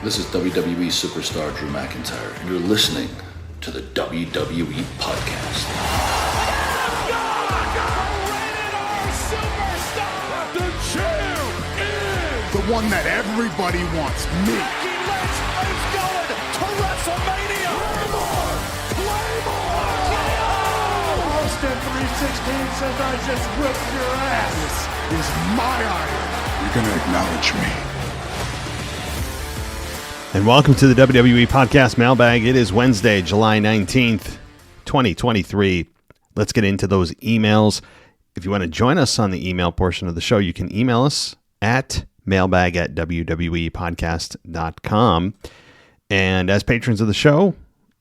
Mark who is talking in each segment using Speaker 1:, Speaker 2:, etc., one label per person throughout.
Speaker 1: This is WWE superstar Drew McIntyre, and you're listening to the WWE Podcast.
Speaker 2: The champ is
Speaker 3: the one that everybody wants, me.
Speaker 2: Becky Lynch is going to WrestleMania. Claymore!
Speaker 3: Austin 316 says I just whipped your ass. This is my iron. You're going to acknowledge me.
Speaker 4: And welcome to the WWE Podcast Mailbag. It is Wednesday, July 19th, 2023. Let's get into those emails. If you want to join us on the email portion of the show, you can email us at mailbag@wwepodcast.com. And as patrons of the show,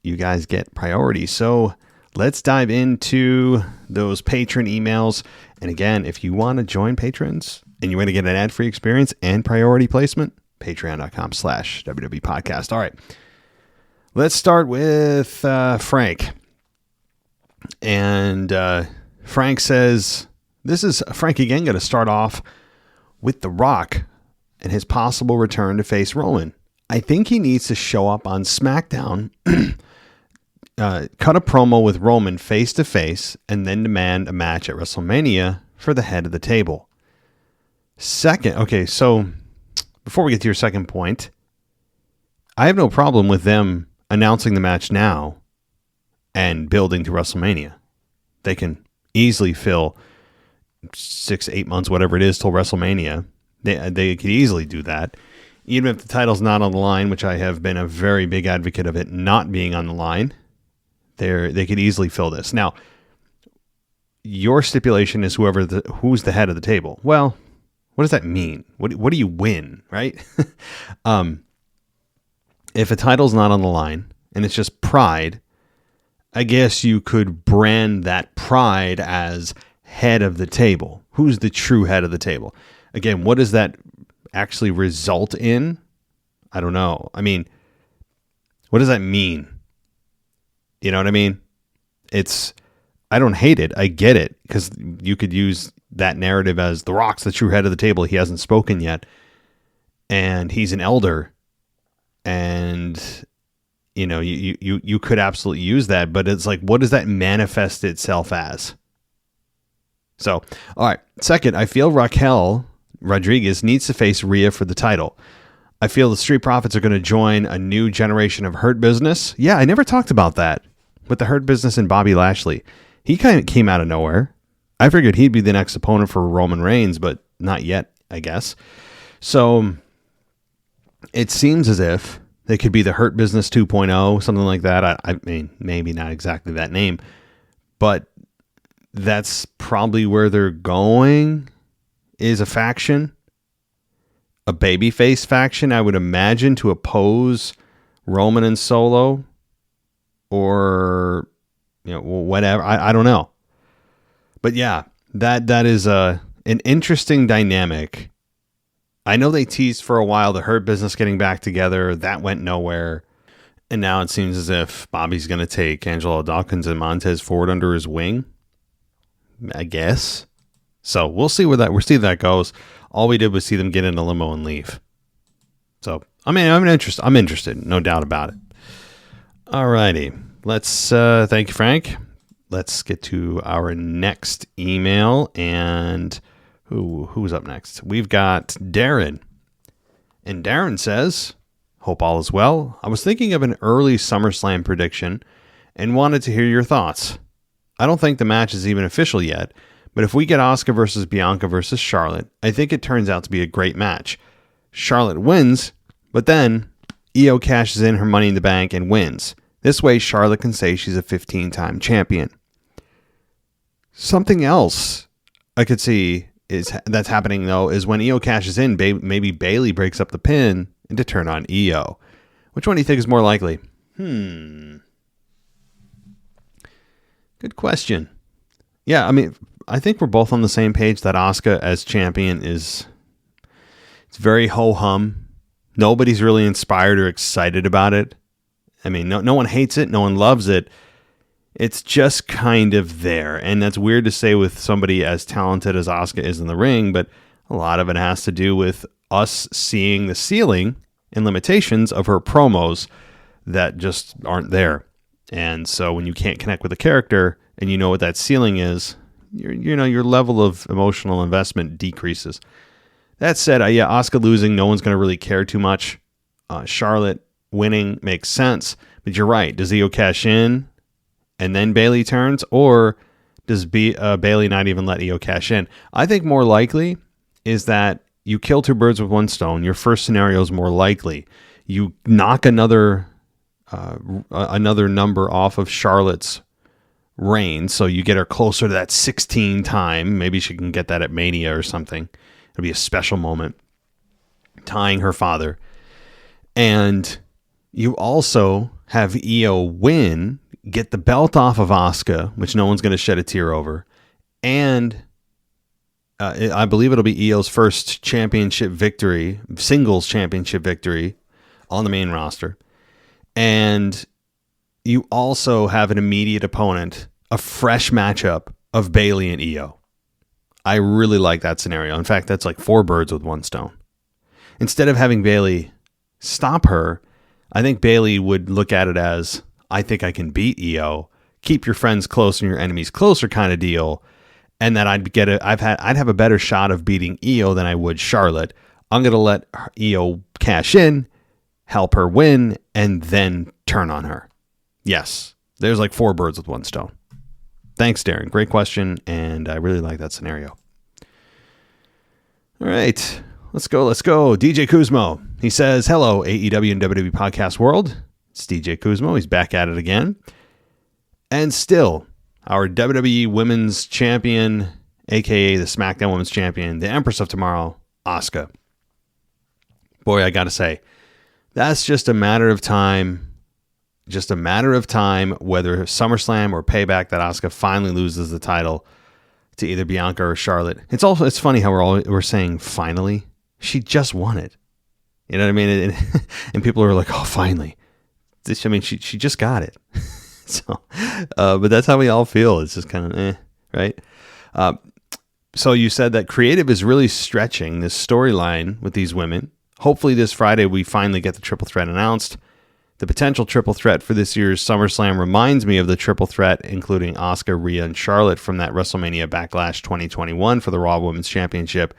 Speaker 4: you guys get priority. So let's dive into those patron emails. And again, if you want to join patrons and you want to get an ad-free experience and priority placement, patreon.com/WWE Podcast. All right. Let's start with Frank. And Frank says, this is Frank again going to start off with The Rock and his possible return to face Roman. I think he needs to show up on SmackDown, cut a promo with Roman face to face, and then demand a match at WrestleMania for the head of the table. Second, okay, so before we get to your second point, I have no problem with them announcing the match now and building to WrestleMania. They can easily fill 6-8 months, whatever it is, till WrestleMania. They could easily do that. Even if the title's not on the line, which I have been a very big advocate of it not being on the line, they could easily fill this. Now, your stipulation is who's the head of the table. Well, what does that mean? What do you win, right? If a title's not on the line and it's just Pride, I guess you could brand that Pride as head of the table. Who's the true head of the table? Again, what does that actually result in? I don't know. I mean, what does that mean? You know what I mean? I don't hate it. I get it, because you could use that narrative as The Rock's the true head of the table. He hasn't spoken yet, and he's an elder, and you know, you could absolutely use that, but it's like, what does that manifest itself as? So, all right. Second, I feel Raquel Rodriguez needs to face Rhea for the title. I feel the Street Profits are going to join a new generation of Hurt Business. Yeah, I never talked about that with the Hurt Business and Bobby Lashley. He kind of came out of nowhere. I figured he'd be the next opponent for Roman Reigns, but not yet, I guess. So it seems as if they could be the Hurt Business 2.0, something like that. I mean, maybe not exactly that name, but that's probably where they're going, is a faction, a babyface faction, I would imagine, to oppose Roman and Solo, or, you know, whatever. I don't know. But yeah, that is an interesting dynamic. I know they teased for a while the Hurt Business getting back together. That went nowhere. And now it seems as if Bobby's going to take Angelo Dawkins and Montez Ford under his wing, I guess. So we'll see where that goes. All we did was see them get in a limo and leave. So, I mean, I'm interested, no doubt about it. All righty. Let's thank you, Frank. Let's get to our next email. And who's up next? We've got Darren. And Darren says, hope all is well. I was thinking of an early SummerSlam prediction and wanted to hear your thoughts. I don't think the match is even official yet, but if we get Asuka versus Bianca versus Charlotte, I think it turns out to be a great match. Charlotte wins, but then Io cashes in her Money in the Bank and wins. This way, Charlotte can say she's a 15-time champion. Something else I could see that's happening, though, is when Io cashes in, maybe Bayley breaks up the pin and to turn on Io. Which one do you think is more likely? Good question. Yeah, I mean, I think we're both on the same page that Asuka as champion it's very ho-hum. Nobody's really inspired or excited about it. I mean, no one hates it. No one loves it. It's just kind of there. And that's weird to say with somebody as talented as Asuka is in the ring, but a lot of it has to do with us seeing the ceiling and limitations of her promos that just aren't there. And so when you can't connect with a character and you know what that ceiling is, your level of emotional investment decreases. That said, Asuka losing, no one's going to really care too much. Charlotte winning makes sense, but you're right. Does Io cash in and then Bayley turns, or does Bayley not even let Io cash in? I think more likely is that you kill two birds with one stone. Your first scenario is more likely. You knock another number off of Charlotte's reign, so you get her closer to that 16 time. Maybe she can get that at Mania or something. It'll be a special moment, tying her father. And you also have Io win, get the belt off of Asuka, which no one's going to shed a tear over. And I believe it'll be Io's first championship victory, singles championship victory on the main roster. And you also have an immediate opponent, a fresh matchup of Bayley and Io. I really like that scenario. In fact, that's like 4 birds with one stone. Instead of having Bayley stop her, I think Bayley would look at it as, I think I can beat Io, keep your friends close and your enemies closer kind of deal, and that I'd have a better shot of beating Io than I would Charlotte. I'm going to let Io cash in, help her win, and then turn on her. Yes, there's like 4 birds with one stone. Thanks, Darren. Great question, and I really like that scenario. All right, let's go. DJ Kuzmo. He says, hello, AEW and WWE podcast world. It's DJ Kuzmo. He's back at it again. And still, our WWE Women's Champion, a.k.a. the SmackDown Women's Champion, the Empress of Tomorrow, Asuka. Boy, I got to say, that's just a matter of time. Just a matter of time whether SummerSlam or Payback that Asuka finally loses the title to either Bianca or Charlotte. It's funny how we're saying finally. She just won it. You know what I mean? And people are like, oh, finally. I mean, she just got it. So, but that's how we all feel. It's just kind of right? So you said that creative is really stretching this storyline with these women. Hopefully this Friday we finally get the triple threat announced. The potential triple threat for this year's SummerSlam reminds me of the triple threat, including Asuka, Rhea, and Charlotte from that WrestleMania Backlash 2021 for the Raw Women's Championship.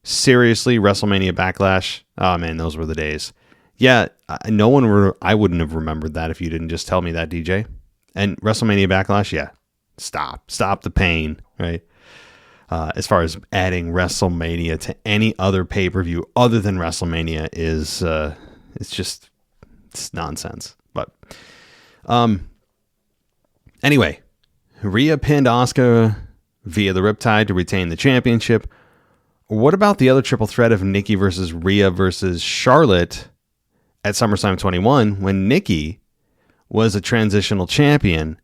Speaker 4: Seriously, WrestleMania Backlash? Oh man, those were the days. Yeah, I wouldn't have remembered that if you didn't just tell me that, DJ. And WrestleMania Backlash, yeah, stop the pain, right? As far as adding WrestleMania to any other pay-per-view other than WrestleMania is, it's nonsense. But anyway, Rhea pinned Asuka via the Riptide to retain the championship. What about the other triple threat of Nikki versus Rhea versus Charlotte at SummerSlam 21 when Nikki was a transitional champion,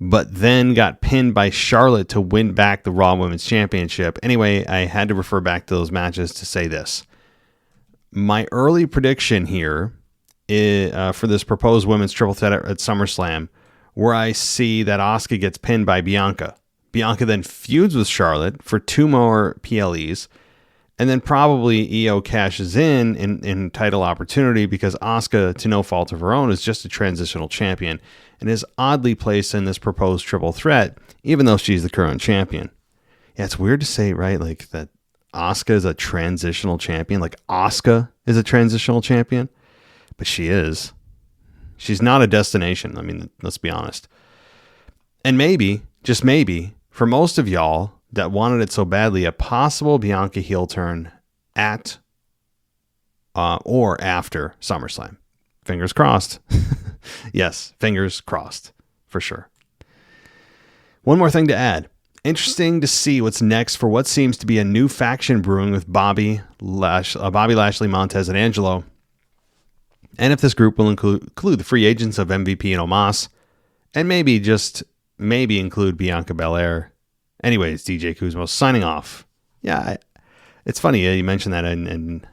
Speaker 4: but then got pinned by Charlotte to win back the Raw Women's Championship? Anyway, I had to refer back to those matches to say this. My early prediction here for this proposed women's triple threat at SummerSlam, where I see that Asuka gets pinned by Bianca. Bianca then feuds with Charlotte for 2 more PLEs, and then probably Io cashes in title opportunity because Asuka, to no fault of her own, is just a transitional champion and is oddly placed in this proposed triple threat, even though she's the current champion. Yeah, it's weird to say, right? Like that Asuka is a transitional champion. Like Asuka is a transitional champion, but she is. She's not a destination. I mean, let's be honest. And maybe, just maybe, for most of y'all that wanted it so badly, a possible Bianca heel turn at or after SummerSlam. Fingers crossed. Yes, fingers crossed for sure. One more thing to add. Interesting to see what's next for what seems to be a new faction brewing with Bobby Lashley, Montez, and Angelo. And if this group will include the free agents of MVP and Omos, and maybe include Bianca Belair. Anyways, DJ Kuzmo signing off. Yeah, it's funny you mentioned that, and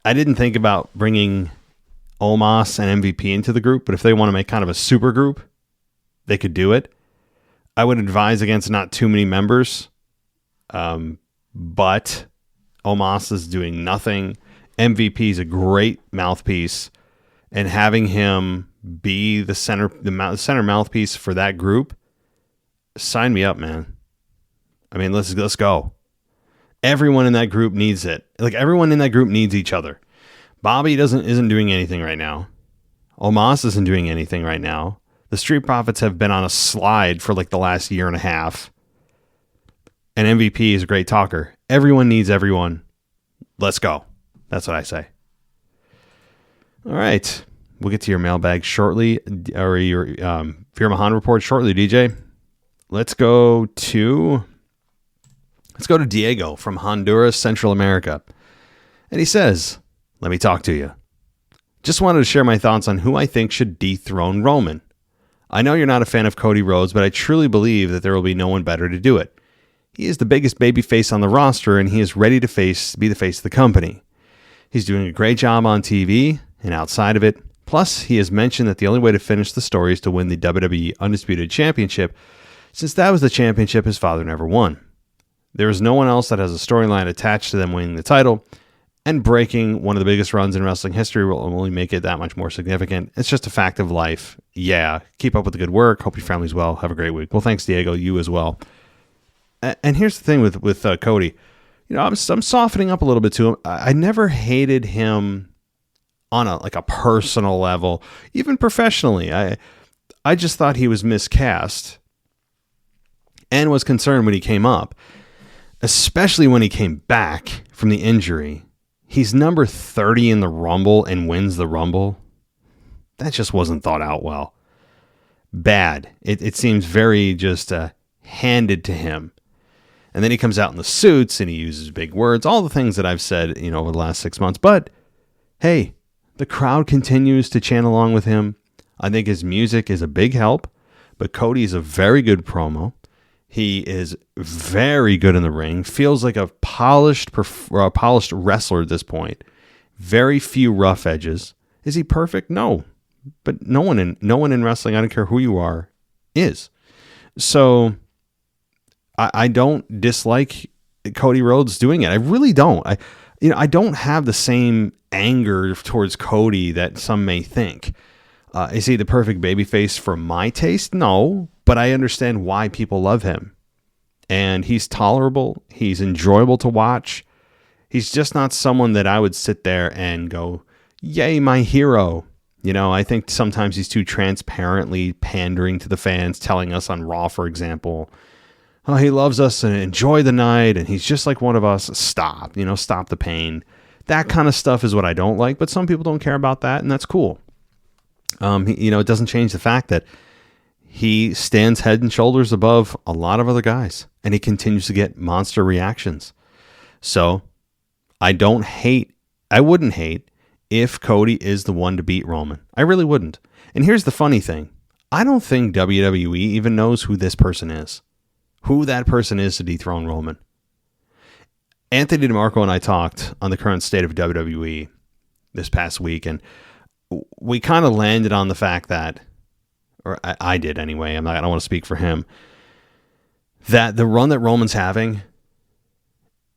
Speaker 4: I didn't think about bringing Omos and MVP into the group, but if they want to make kind of a super group, they could do it. I would advise against not too many members, but Omos is doing nothing. MVP is a great mouthpiece, and having him be the center mouthpiece for that group, sign me up, man. I mean, let's go. Everyone in that group needs it. Like, everyone in that group needs each other. Bobby isn't doing anything right now. Omos isn't doing anything right now. The Street Profits have been on a slide for like the last year and a half. And MVP is a great talker. Everyone needs everyone. Let's go. That's what I say. All right. We'll get to your mailbag shortly, or your Veer Mahan report shortly, DJ. Let's go to Diego from Honduras, Central America. And he says, let me talk to you. Just wanted to share my thoughts on who I think should dethrone Roman. I know you're not a fan of Cody Rhodes, but I truly believe that there will be no one better to do it. He is the biggest babyface on the roster, and he is ready to be the face of the company. He's doing a great job on TV and outside of it. Plus, he has mentioned that the only way to finish the story is to win the WWE Undisputed Championship, since that was the championship his father never won. There is no one else that has a storyline attached to them winning the title, and breaking one of the biggest runs in wrestling history will only make it that much more significant. It's just a fact of life. Yeah, keep up with the good work. Hope your family's well. Have a great week. Well, thanks, Diego. You as well. And here's the thing with Cody. You know, I'm softening up a little bit to him. I never hated him on a personal level, even professionally. I just thought he was miscast and was concerned when he came up, especially when he came back from the injury. He's number 30 in the Rumble and wins the Rumble. That just wasn't thought out well. Bad. It seems very just handed to him. And then he comes out in the suits and he uses big words, all the things that I've said, over the last 6 months. But hey, the crowd continues to chant along with him. I think his music is a big help, but Cody's a very good promo. He is very good in the ring. Feels like a polished wrestler at this point. Very few rough edges. Is he perfect? No, but no one in wrestling, I don't care who you are, is. So I don't dislike Cody Rhodes doing it. I really don't. I don't have the same anger towards Cody that some may think. Is he the perfect babyface for my taste? No, but I understand why people love him. And he's tolerable. He's enjoyable to watch. He's just not someone that I would sit there and go, yay, my hero. I think sometimes he's too transparently pandering to the fans, telling us on Raw, for example, oh, he loves us and enjoy the night, and he's just like one of us. Stop, stop the pain. That kind of stuff is what I don't like, but some people don't care about that, and that's cool. It doesn't change the fact that he stands head and shoulders above a lot of other guys, and he continues to get monster reactions. So I wouldn't hate if Cody is the one to beat Roman. I really wouldn't. And here's the funny thing. I don't think WWE even knows who this person is. Who that person is to dethrone Roman. Anthony DeMarco and I talked on the current state of WWE this past week, and we kind of landed on the fact that, or I did anyway, I don't want to speak for him, that the run that Roman's having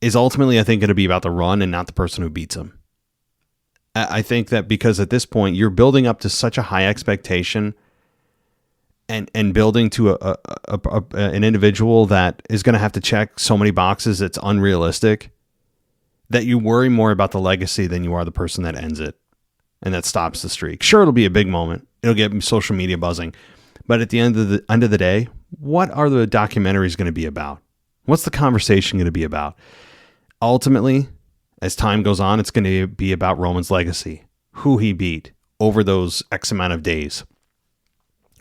Speaker 4: is ultimately, I think, going to be about the run and not the person who beats him. I think that because at this point, you're building up to such a high expectation and building to an individual that is going to have to check so many boxes it's unrealistic, that you worry more about the legacy than you are the person that ends it and that stops the streak. Sure, it'll be a big moment. It'll get social media buzzing. But at the end of the day, what are the documentaries going to be about? What's the conversation going to be about? Ultimately, as time goes on, it's going to be about Roman's legacy, who he beat over those X amount of days,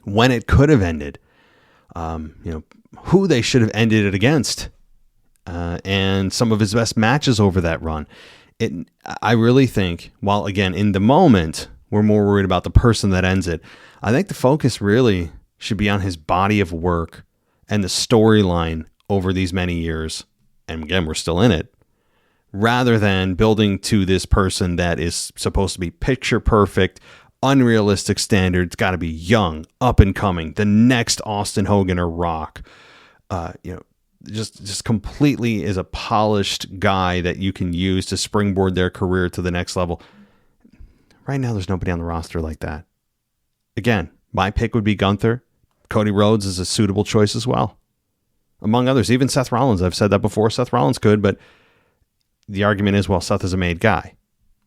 Speaker 4: when it could have ended, who they should have ended it against, and some of his best matches over that run. I really think, while again, in the moment, we're more worried about the person that ends it, I think the focus really should be on his body of work and the storyline over these many years. And again, we're still in it, rather than building to this person that is supposed to be picture perfect, unrealistic standards, got to be young, up and coming, the next Austin Hogan or Rock, just completely is a polished guy that you can use to springboard their career to the next level. Right now, there's nobody on the roster like that. Again, my pick would be Gunther. Cody Rhodes is a suitable choice as well, among others. Even Seth Rollins. I've said that before. Seth Rollins could, but the argument is, well, Seth is a made guy.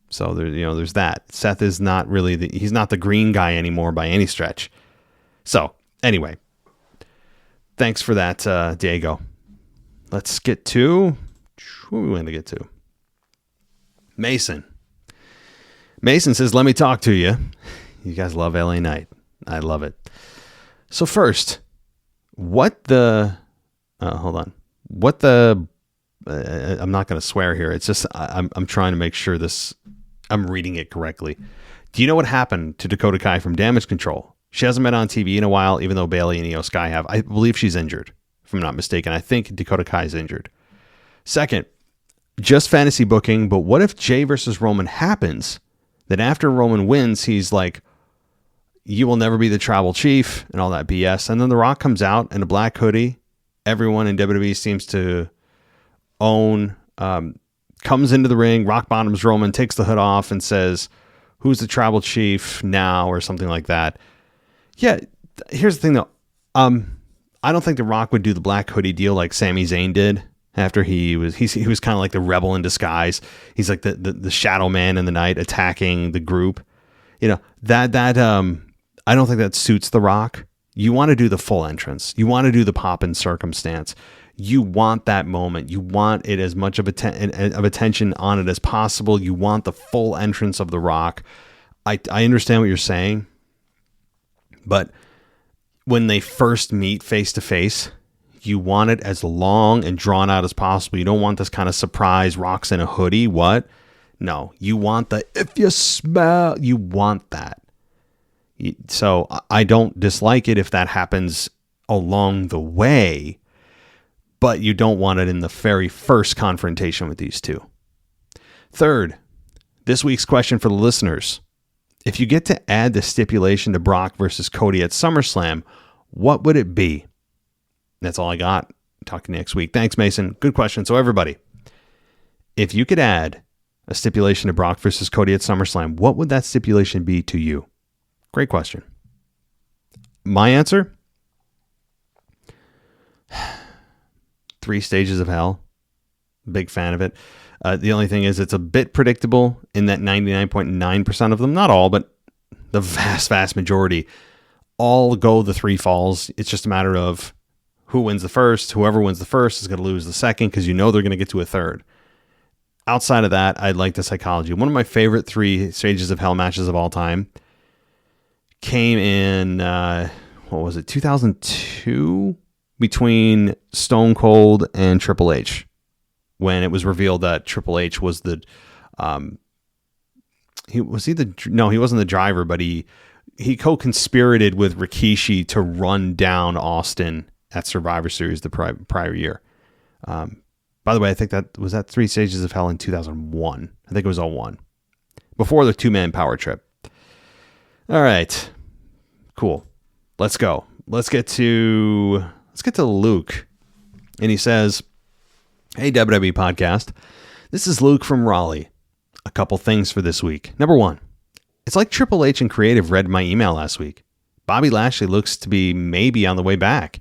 Speaker 4: So there's that. Seth is not really he's not the green guy anymore by any stretch. So anyway, thanks for that, Diego. Let's get to who we want to get to. Mason. Mason says, let me talk to you. You guys love LA Knight. I love it. So first, hold on. I'm not going to swear here. It's just, I'm trying to make sure I'm reading it correctly. Do you know what happened to Dakota Kai from Damage Control? She hasn't been on TV in a while, even though Bayley and Io Sky have. I believe she's injured, if I'm not mistaken. I think Dakota Kai is injured. Second, just fantasy booking, but what if Jay versus Roman happens? Then after Roman wins, he's like, you will never be the tribal chief and all that BS. And then The Rock comes out in a black hoodie. Everyone in WWE seems to own, comes into the ring, rock bottoms Roman, takes the hood off and says, who's the tribal chief now, or something like that. Yeah, here's the thing though. I don't think The Rock would do the black hoodie deal like Sami Zayn did after he was kind of like the rebel in disguise. He's like the shadow man in the night attacking the group. You know, that I don't think that suits The Rock. You want to do the full entrance. You want to do the pop in circumstance. You want that moment. You want it as much of attention on it as possible. You want the full entrance of The Rock. I understand what you're saying, but when they first meet face to face, you want it as long and drawn out as possible. You don't want this kind of surprise Rock's in a hoodie. What? No, you want if you smell, you want that. So I don't dislike it if that happens along the way, but you don't want it in the very first confrontation with these two. Third, this week's question for the listeners. If you get to add the stipulation to Brock versus Cody at SummerSlam, what would it be? That's all I got. Talk to you next week. Thanks, Mason. Good question. So everybody, if you could add a stipulation to Brock versus Cody at SummerSlam, what would that stipulation be to you? Great question. My answer? 3 Stages of Hell. Big fan of it. The only thing is it's a bit predictable in that 99.9% of them, not all, but the vast, vast majority, all go the 3 falls. It's just a matter of who wins the first. Whoever wins the first is going to lose the second because you know they're going to get to a third. Outside of that, I like the psychology. One of my favorite 3 Stages of Hell matches of all time came in, 2002? Between Stone Cold and Triple H, when it was revealed that Triple H was he wasn't the driver, but he co-conspirated with Rikishi to run down Austin at Survivor Series the prior year. By the way, I think that was 3 Stages of Hell in 2001. I think it was 2001, before the 2-man power trip. All right, cool. Let's go. Let's get to Luke. And he says, hey, WWE Podcast. This is Luke from Raleigh. A couple things for this week. Number 1, it's like Triple H and Creative read my email last week. Bobby Lashley looks to be maybe on the way back.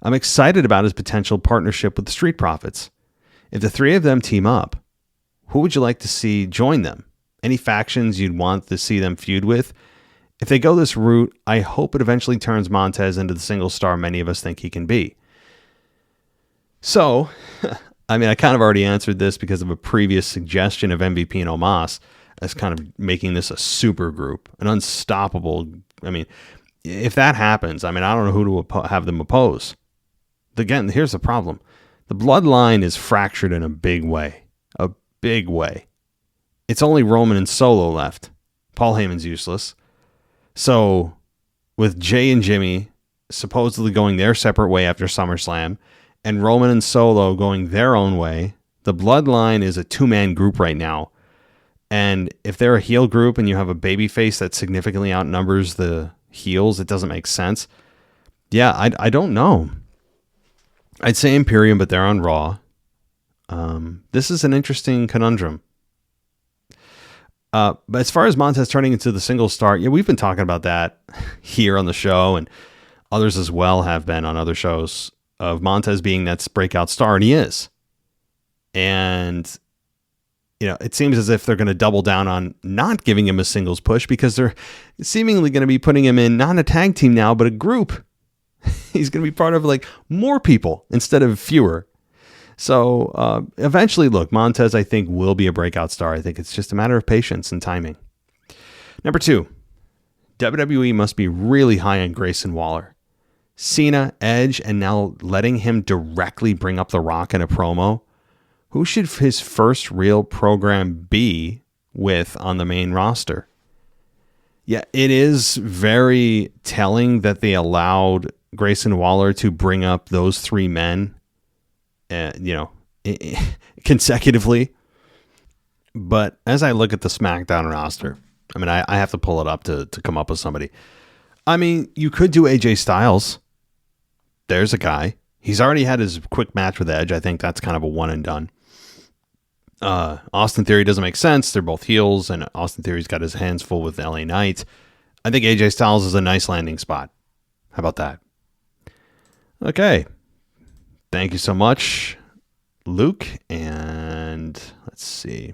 Speaker 4: I'm excited about his potential partnership with the Street Profits. If the 3 of them team up, who would you like to see join them? Any factions you'd want to see them feud with? If they go this route, I hope it eventually turns Montez into the single star many of us think he can be. So, I mean, I kind of already answered this because of a previous suggestion of MVP and Omos as kind of making this a super group, an unstoppable. I mean, if that happens, I mean, I don't know who to have them oppose. Again, here's the problem. The bloodline is fractured in a big way. A big way. It's only Roman and Solo left. Paul Heyman's useless. So, with Jay and Jimmy supposedly going their separate way after SummerSlam, and Roman and Solo going their own way, the bloodline is a 2-man group right now. And if they're a heel group and you have a babyface that significantly outnumbers the heels, it doesn't make sense. Yeah, I don't know. I'd say Imperium, but they're on Raw. This is an interesting conundrum. But as far as Montez turning into the single star, yeah, we've been talking about that here on the show, and others as well have been on other shows, of Montez being that breakout star, and he is. And, it seems as if they're going to double down on not giving him a singles push, because they're seemingly going to be putting him in not a tag team now, but a group. He's going to be part of more people instead of fewer. So eventually, look, Montez, I think, will be a breakout star. I think it's just a matter of patience and timing. Number 2, WWE must be really high on Grayson Waller. Cena, Edge, and now letting him directly bring up The Rock in a promo. Who should his first real program be with on the main roster? Yeah, it is very telling that they allowed Grayson Waller to bring up those 3 men, consecutively. But as I look at the SmackDown roster, I have to pull it up to come up with somebody. You could do AJ Styles. There's a guy. He's already had his quick match with Edge. I think that's kind of a one and done. Austin Theory doesn't make sense. They're both heels, and Austin Theory's got his hands full with LA Knight. I think AJ Styles is a nice landing spot. How about that? Okay. Thank you so much, Luke. And let's see.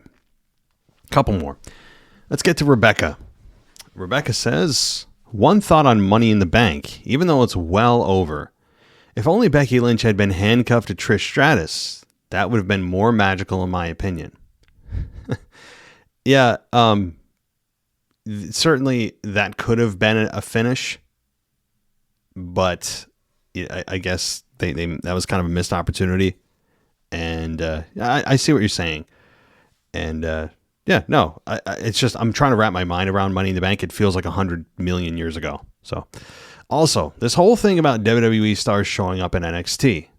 Speaker 4: A couple more. Let's get to Rebecca. Rebecca says, one thought on Money in the Bank, even though it's well over. If only Becky Lynch had been handcuffed to Trish Stratus, that would have been more magical in my opinion. Yeah, certainly that could have been a finish, but I guess they that was kind of a missed opportunity. And I see what you're saying. And it's just I'm trying to wrap my mind around Money in the Bank. It feels like 100 million years ago. So, also, this whole thing about WWE stars showing up in NXT.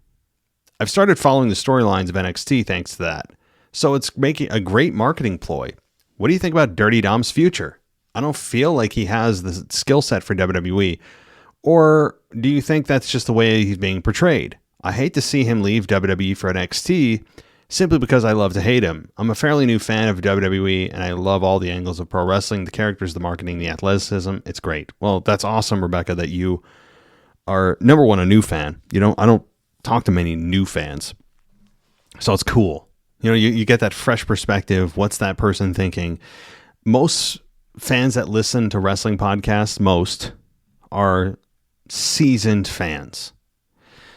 Speaker 4: I've started following the storylines of NXT thanks to that. So it's making a great marketing ploy. What do you think about Dirty Dom's future? I don't feel like he has the skill set for WWE. Or do you think that's just the way he's being portrayed? I hate to see him leave WWE for NXT simply because I love to hate him. I'm a fairly new fan of WWE, and I love all the angles of pro wrestling, the characters, the marketing, the athleticism. It's great. Well, that's awesome, Rebecca, that you are, number one, a new fan. I don't talk to many new fans. So it's cool. You get that fresh perspective. What's that person thinking? Most fans that listen to wrestling podcasts, are seasoned fans.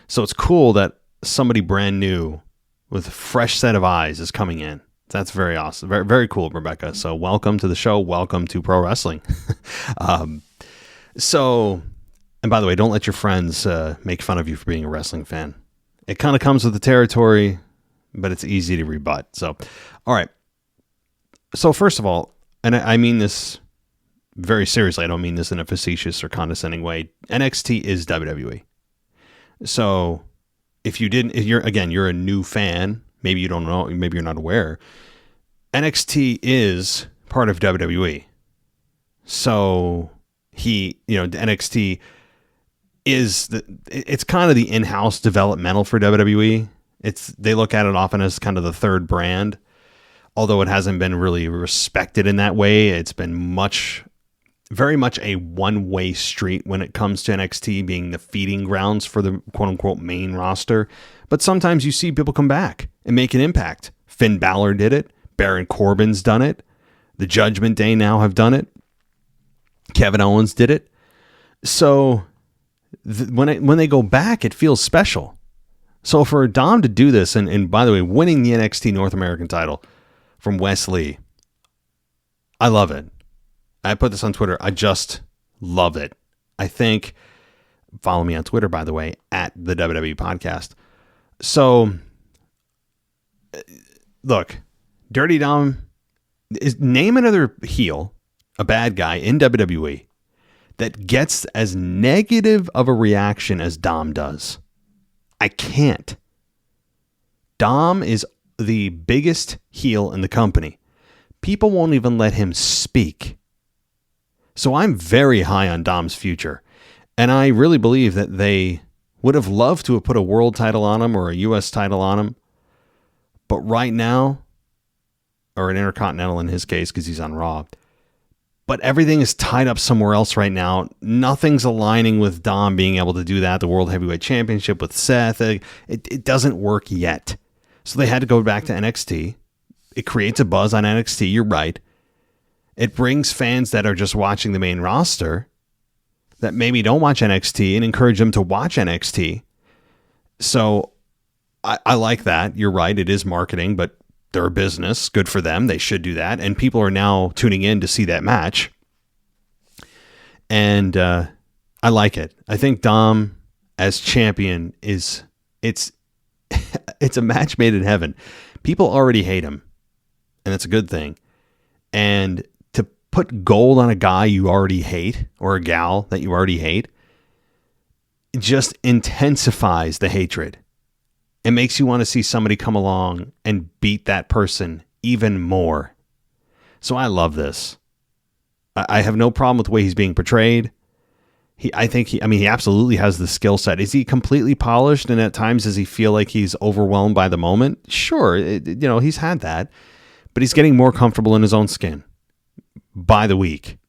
Speaker 4: So it's cool that somebody brand new with a fresh set of eyes is coming in. That's very awesome. Very, very cool, Rebecca. So welcome to the show. Welcome to pro wrestling. And by the way, don't let your friends make fun of you for being a wrestling fan. It kind of comes with the territory, but it's easy to rebut. So, all right. So first of all, and I mean this very seriously. I don't mean this in a facetious or condescending way. NXT is WWE. So if you're a new fan, maybe you don't know, maybe you're not aware, NXT is part of WWE. So NXT is it's kind of the in-house developmental for WWE. They look at it often as kind of the third brand, although it hasn't been really respected in that way. It's been very much a one-way street when it comes to NXT being the feeding grounds for the quote-unquote main roster. But sometimes you see people come back and make an impact. Finn Balor did it. Baron Corbin's done it. The Judgment Day now have done it. Kevin Owens did it. So when they go back, it feels special. So for Dom to do this, and by the way, winning the NXT North American title from Wes Lee, I love it. I put this on Twitter. I just love it. I think, follow me on Twitter, by the way, at the WWE Podcast. So, look, Dirty Dom name another heel, a bad guy in WWE that gets as negative of a reaction as Dom does. I can't. Dom is the biggest heel in the company. People won't even let him speak. So I'm very high on Dom's future. And I really believe that they Would have loved to have put a world title on him or a U.S. title on him. But right now, or an Intercontinental in his case because he's on Raw, but everything is tied up somewhere else right now. Nothing's aligning with Dom being able to do that. The World Heavyweight Championship with Seth, it doesn't work yet. So they had to go back to NXT. It creates a buzz on NXT, you're right. It brings fans that are just watching the main roster that maybe don't watch NXT and encourage them to watch NXT. So I like that. You're right. It is marketing, but they're a business. Good for them. They should do that. And people are now tuning in to see that match. And I like it. I think Dom as champion it's a match made in heaven. People already hate him, and that's a good thing. And to put gold on a guy you already hate, or a gal that you already hate, it just intensifies the hatred. It makes you want to see somebody come along and beat that person even more. So I love this. I have no problem with the way he's being portrayed. He absolutely has the skill set. Is he completely polished? And at times, does he feel like he's overwhelmed by the moment? Sure. He's had that, but he's getting more comfortable in his own skin by the week.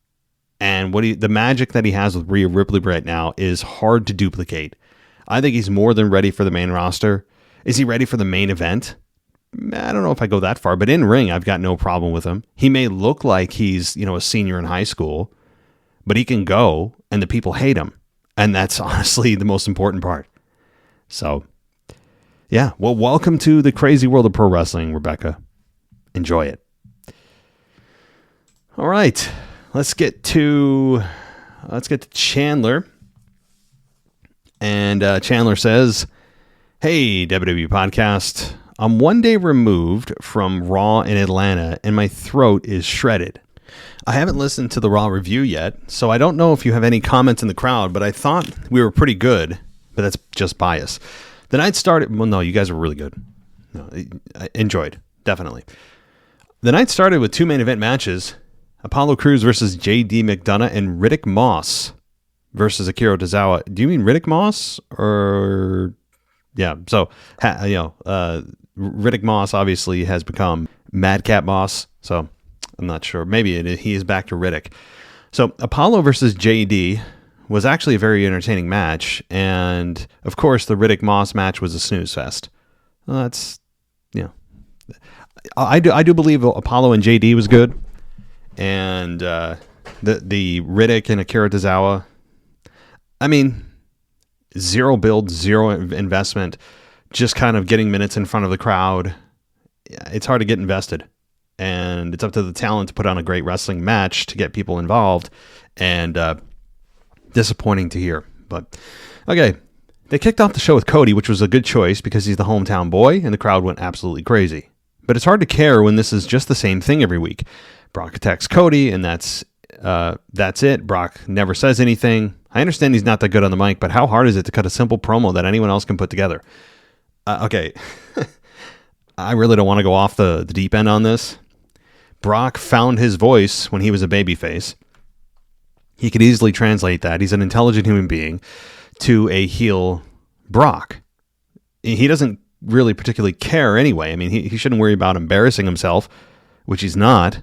Speaker 4: And the magic that he has with Rhea Ripley right now is hard to duplicate. I think he's more than ready for the main roster. Is he ready for the main event? I don't know if I go that far, but in ring, I've got no problem with him. He may look like he's, a senior in high school, but he can go and the people hate him. And that's honestly the most important part. So, yeah. Well, welcome to the crazy world of pro wrestling, Rebecca. Enjoy it. All right. Let's get to Chandler. And Chandler says, "Hey, WWE Podcast. I'm one day removed from Raw in Atlanta, and my throat is shredded. I haven't listened to the Raw review yet, so I don't know if you have any comments in the crowd, but I thought we were pretty good, but that's just bias. The night started... Well, no, you guys were really good. No, I enjoyed, definitely. The night started with two main event matches, Apollo Crews versus J.D. McDonough and Riddick Moss versus Akira Tozawa. Do you mean Riddick Moss or... Yeah, so, Riddick Moss obviously has become Madcap Moss, so I'm not sure. Maybe he is back to Riddick. So, Apollo versus JD was actually a very entertaining match, and, of course, the Riddick Moss match was a snooze fest. Well, that's, I do believe Apollo and JD was good, and the Riddick and Akira Tozawa, I mean... Zero build, zero investment, just kind of getting minutes in front of the crowd. It's hard to get invested. And it's up to the talent to put on a great wrestling match to get people involved. And disappointing to hear. But, okay. They kicked off the show with Cody, which was a good choice because he's the hometown boy, and the crowd went absolutely crazy. But it's hard to care when this is just the same thing every week. Brock attacks Cody, and that's it. Brock never says anything. I understand he's not that good on the mic, but how hard is it to cut a simple promo that anyone else can put together? Okay. I really don't want to go off the deep end on this. Brock found his voice when he was a babyface. He could easily translate that. He's an intelligent human being to a heel Brock. He doesn't really particularly care anyway. I mean, he shouldn't worry about embarrassing himself, which he's not.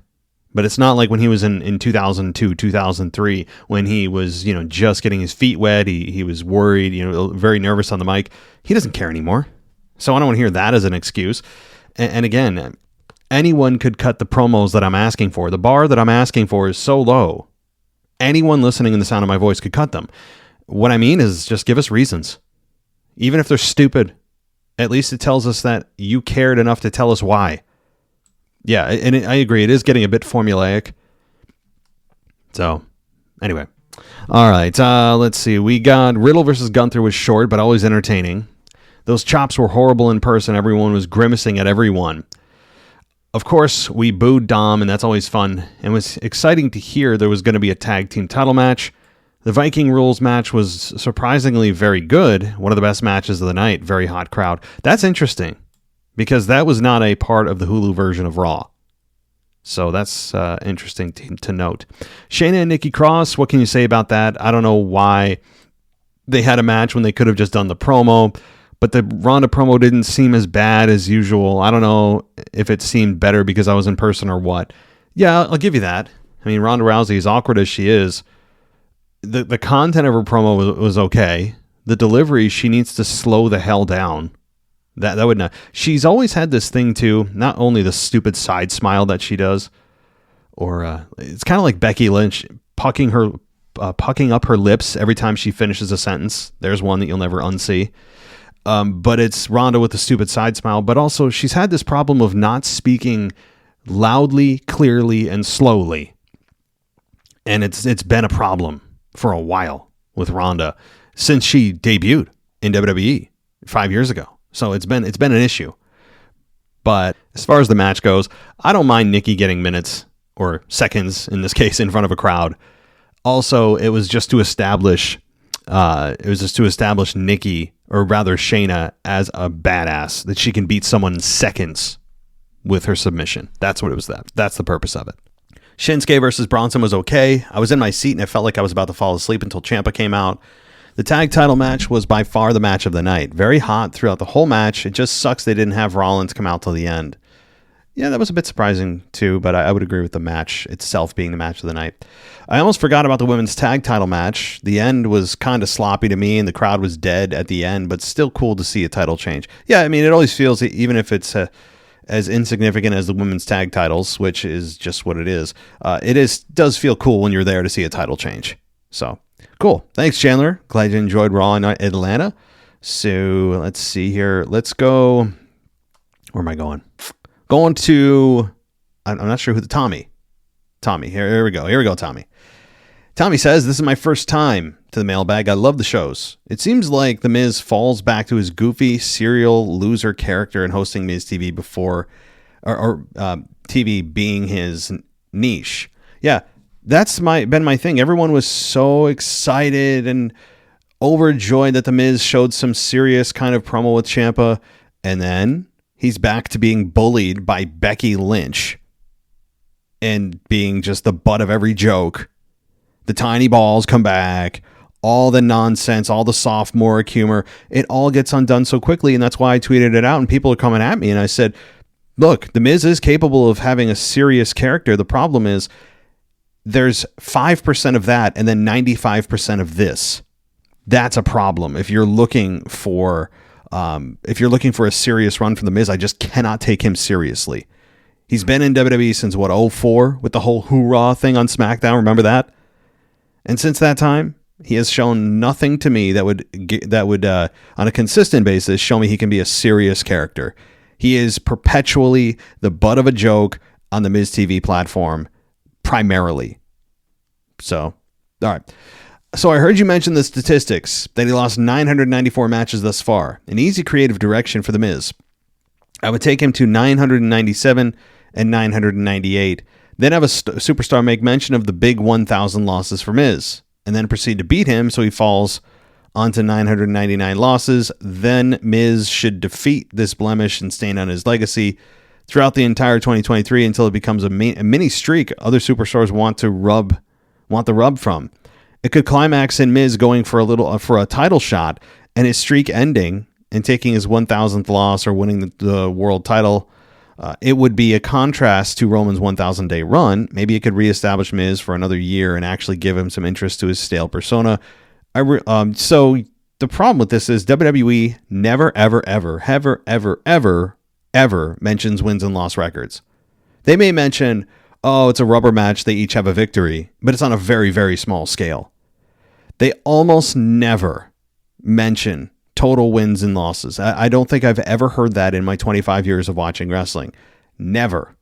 Speaker 4: But it's not like when he was in 2002, 2003, when he was, just getting his feet wet. He was worried, very nervous on the mic. He doesn't care anymore. So I don't want to hear that as an excuse. And again, anyone could cut the promos that I'm asking for. The bar that I'm asking for is so low. Anyone listening in the sound of my voice could cut them. What I mean is just give us reasons. Even if they're stupid, at least it tells us that you cared enough to tell us why. Yeah, and I agree. It is getting a bit formulaic. So, anyway. All right, let's see. We got Riddle versus Gunther was short, but always entertaining. Those chops were horrible in person. Everyone was grimacing at everyone. Of course, we booed Dom, and that's always fun. And it was exciting to hear there was going to be a tag team title match. The Viking Rules match was surprisingly very good. One of the best matches of the night. Very hot crowd. That's interesting. Because that was not a part of the Hulu version of Raw. So that's interesting to note. Shayna and Nikki Cross, what can you say about that? I don't know why they had a match when they could have just done the promo, but the Ronda promo didn't seem as bad as usual. I don't know if it seemed better because I was in person or what. Yeah, I'll give you that. I mean, Ronda Rousey, as awkward as she is, the content of her promo was okay. The delivery, she needs to slow the hell down. That would not. She's always had this thing too. Not only the stupid side smile that she does, or it's kind of like Becky Lynch pucking up her lips every time she finishes a sentence. There's one that you'll never unsee. But it's Ronda with the stupid side smile. But also, she's had this problem of not speaking loudly, clearly, and slowly, and it's been a problem for a while with Ronda since she debuted in WWE 5 years ago. So it's been an issue. But as far as the match goes, I don't mind Nikki getting minutes or seconds in this case in front of a crowd. Also, it was just to establish Nikki, or rather Shayna, as a badass, that she can beat someone in seconds with her submission. That's what it was. That's the purpose of it. Shinsuke versus Bronson was okay. I was in my seat and it felt like I was about to fall asleep until Ciampa came out. The tag title match was by far the match of the night. Very hot throughout the whole match. It just sucks they didn't have Rollins come out till the end. Yeah, that was a bit surprising too, but I would agree with the match itself being the match of the night. I almost forgot about the women's tag title match. The end was kind of sloppy to me and the crowd was dead at the end, but still cool to see a title change. Yeah, I mean, it always feels, even if it's as insignificant as the women's tag titles, which is just what it is, does feel cool when you're there to see a title change. So, cool. Thanks, Chandler. Glad you enjoyed Raw in Atlanta. So, let's see here. Let's go. Where am I going? Going to, I'm not sure who, Tommy. Here we go, Tommy. Tommy says, this is my first time to the mailbag. I love the shows. It seems like The Miz falls back to his goofy, serial loser character in hosting Miz TV before, or TV being his niche. Yeah, that's been my thing. Everyone was so excited and overjoyed that The Miz showed some serious kind of promo with Ciampa, and then he's back to being bullied by Becky Lynch and being just the butt of every joke. The tiny balls come back, all the nonsense, all the sophomore humor. It all gets undone so quickly, and that's why I tweeted it out, and people are coming at me, and I said, look, The Miz is capable of having a serious character. The problem is there's 5% of that and then 95% of this. That's a problem. If you're looking for a serious run from The Miz, I just cannot take him seriously. He's been in WWE since, 2004 with the whole hoorah thing on SmackDown. Remember that? And since that time, he has shown nothing to me that would on a consistent basis show me he can be a serious character. He is perpetually the butt of a joke on the Miz TV platform, primarily. So, all right. So I heard you mention the statistics, that he lost 994 matches thus far. An easy creative direction for The Miz. I would take him to 997 and 998. Then have a superstar make mention of the big 1,000 losses for Miz, and then proceed to beat him so he falls onto 999 losses. Then Miz should defeat this blemish and stain on his legacy throughout the entire 2023 until it becomes a mini streak other superstars want the rub from. It could climax in Miz going for a title shot and his streak ending and taking his 1,000th loss or winning the world title. It would be a contrast to Roman's 1,000-day run. Maybe it could reestablish Miz for another year and actually give him some interest to his stale persona. So the problem with this is WWE never, ever, ever, ever, ever, ever, ever mentions wins and loss records. They may mention, oh, it's a rubber match, they each have a victory, but it's on a very, very small scale. They almost never mention total wins and losses. I don't think I've ever heard that in my 25 years of watching wrestling. Never.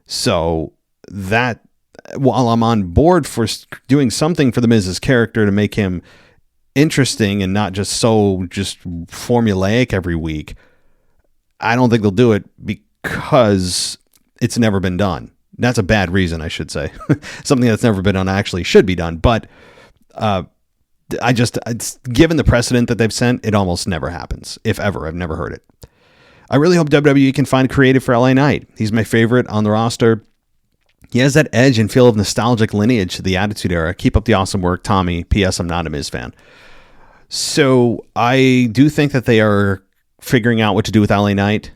Speaker 4: So that, while I'm on board for doing something for the Miz's character to make him interesting and not just formulaic every week, I don't think they'll do it because it's never been done. That's a bad reason, I should say. Something that's never been done actually should be done. But given the precedent that they've sent, it almost never happens. If ever, I've never heard it. I really hope WWE can find creative for LA Knight. He's my favorite on the roster. He has that edge and feel of nostalgic lineage to the Attitude Era. Keep up the awesome work, Tommy. P.S. I'm not a Miz fan. So I do think that they are figuring out what to do with LA Knight.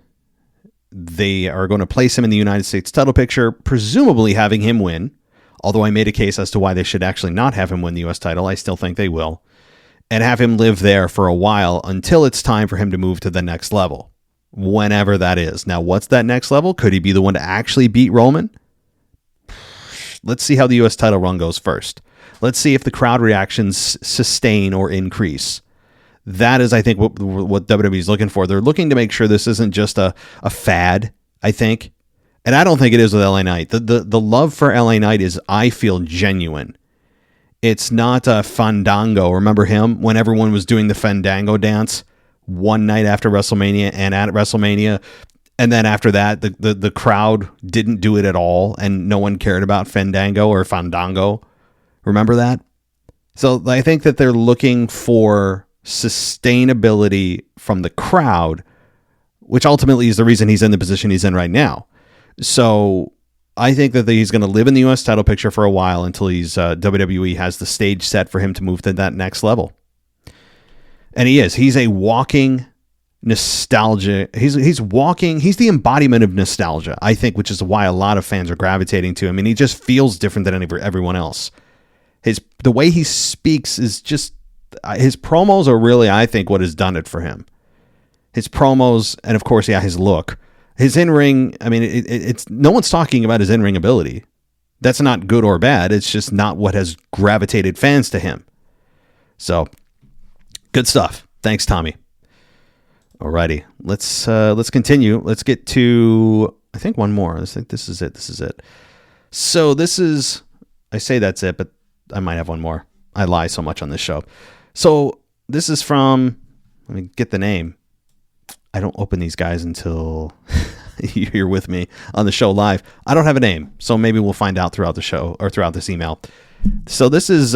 Speaker 4: They are going to place him in the United States title picture, presumably having him win. Although I made a case as to why they should actually not have him win the U.S. title. I still think they will. And have him live there for a while until it's time for him to move to the next level. Whenever that is. Now, what's that next level? Could he be the one to actually beat Roman? Let's see how the U.S. title run goes first. Let's see if the crowd reactions sustain or increase. That is, I think, what WWE is looking for. They're looking to make sure this isn't just a fad, I think. And I don't think it is with LA Knight. The love for LA Knight is, I feel, genuine. It's not a Fandango. Remember him when everyone was doing the Fandango dance one night after WrestleMania and at WrestleMania? And then after that, the crowd didn't do it at all, and no one cared about Fandango or Fandango. Remember that? So I think that they're looking for sustainability from the crowd, which ultimately is the reason he's in the position he's in right now. So I think that he's going to live in the U.S. title picture for a while until WWE has the stage set for him to move to that next level. And he is. He's a walking nostalgia. He's the embodiment of nostalgia, I think, which is why a lot of fans are gravitating to him. And he just feels different than everyone else. The way he speaks is just, his promos are really, I think, what has done it for him. His promos, and of course, his look. His in-ring, I mean, it's no one's talking about his in-ring ability. That's not good or bad. It's just not what has gravitated fans to him. So, good stuff. Thanks, Tommy. Alrighty, let's continue. Let's get to, I think, one more. I think this is it. So I say that's it, but I might have one more. I lie so much on this show. So this is from, let me get the name. I don't open these guys until you're with me on the show live. I don't have a name, so maybe we'll find out throughout the show or throughout this email. So this is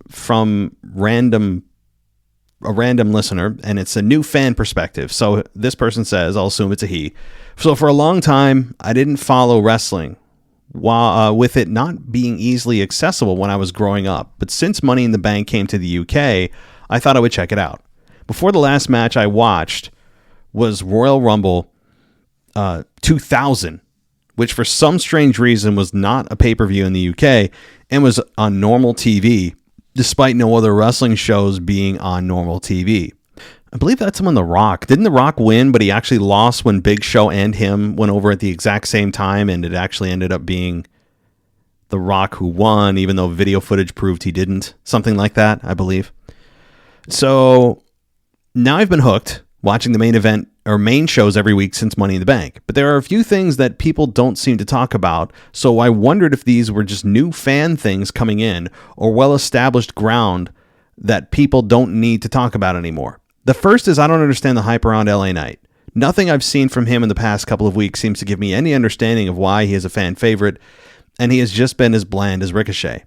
Speaker 4: from a random listener, and it's a new fan perspective. So this person says, I'll assume it's a he. So for a long time, I didn't follow wrestling, with it not being easily accessible when I was growing up. But since Money in the Bank came to the UK, I thought I would check it out. Before the last match I watched was Royal Rumble 2000, which for some strange reason was not a pay-per-view in the UK and was on normal TV, despite no other wrestling shows being on normal TV. I believe that's when The Rock. Didn't The Rock win, but he actually lost when Big Show and him went over at the exact same time, and it actually ended up being The Rock who won, even though video footage proved he didn't. Something like that, I believe. So now I've been hooked, watching the main event or main shows every week since Money in the Bank. But there are a few things that people don't seem to talk about, so I wondered if these were just new fan things coming in or well-established ground that people don't need to talk about anymore. The first is I don't understand the hype around LA Knight. Nothing I've seen from him in the past couple of weeks seems to give me any understanding of why he is a fan favorite, and he has just been as bland as Ricochet.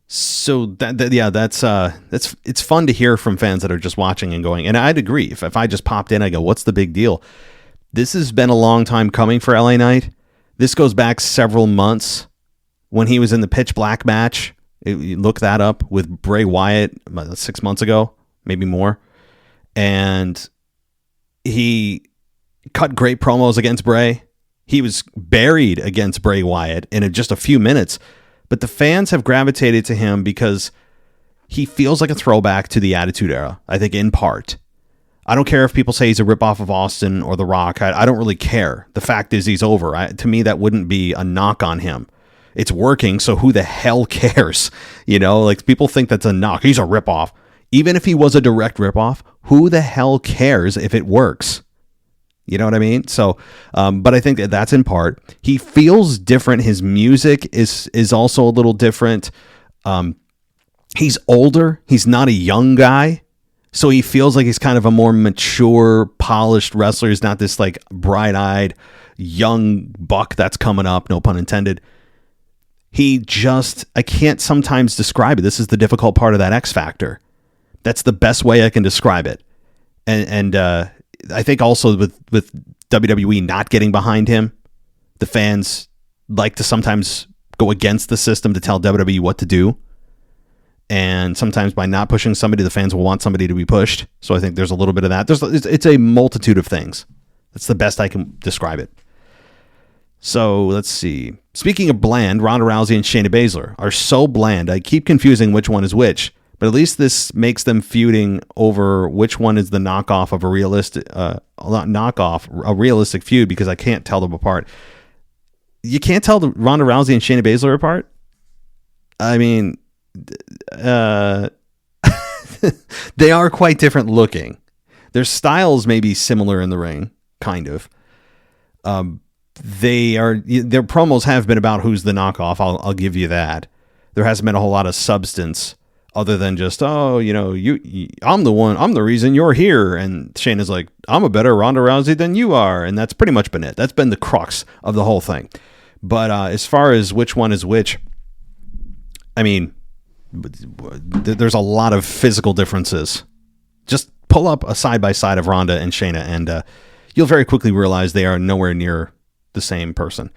Speaker 4: So it's fun to hear from fans that are just watching and going, and I'd agree. If I just popped in, I go, what's the big deal? This has been a long time coming for LA Knight. This goes back several months when he was in the Pitch Black match. You look that up with Bray Wyatt 6 months ago, maybe more. And he cut great promos against Bray. He was buried against Bray Wyatt in just a few minutes. But the fans have gravitated to him because he feels like a throwback to the Attitude Era, I think, in part. I don't care if people say he's a ripoff of Austin or The Rock. I don't really care. The fact is he's over. To me, that wouldn't be a knock on him. It's working, so who the hell cares? You know, like, people think that's a knock. He's a ripoff. Even if he was a direct ripoff, who the hell cares if it works? You know what I mean? So, but I think that's in part. He feels different. His music is also a little different. He's older. He's not a young guy. So he feels like he's kind of a more mature, polished wrestler. He's not this like bright-eyed young buck that's coming up, no pun intended. I can't sometimes describe it. This is the difficult part of that X Factor. That's the best way I can describe it. And I think also with WWE not getting behind him, the fans like to sometimes go against the system to tell WWE what to do. And sometimes by not pushing somebody, the fans will want somebody to be pushed. So I think there's a little bit of that. It's a multitude of things. That's the best I can describe it. So let's see. Speaking of bland, Ronda Rousey and Shayna Baszler are so bland. I keep confusing which one is which. But at least this makes them feuding over which one is the knockoff of a realistic feud, because I can't tell them apart. You can't tell the Ronda Rousey and Shayna Baszler apart? I mean, they are quite different looking. Their styles may be similar in the ring, kind of. Their promos have been about who's the knockoff. I'll give you that. There hasn't been a whole lot of substance other than just, I'm the reason you're here. And Shayna's like, I'm a better Ronda Rousey than you are. And that's pretty much been it. That's been the crux of the whole thing. But as far as which one is which, I mean, there's a lot of physical differences. Just pull up a side-by-side of Ronda and Shayna, and you'll very quickly realize they are nowhere near the same person.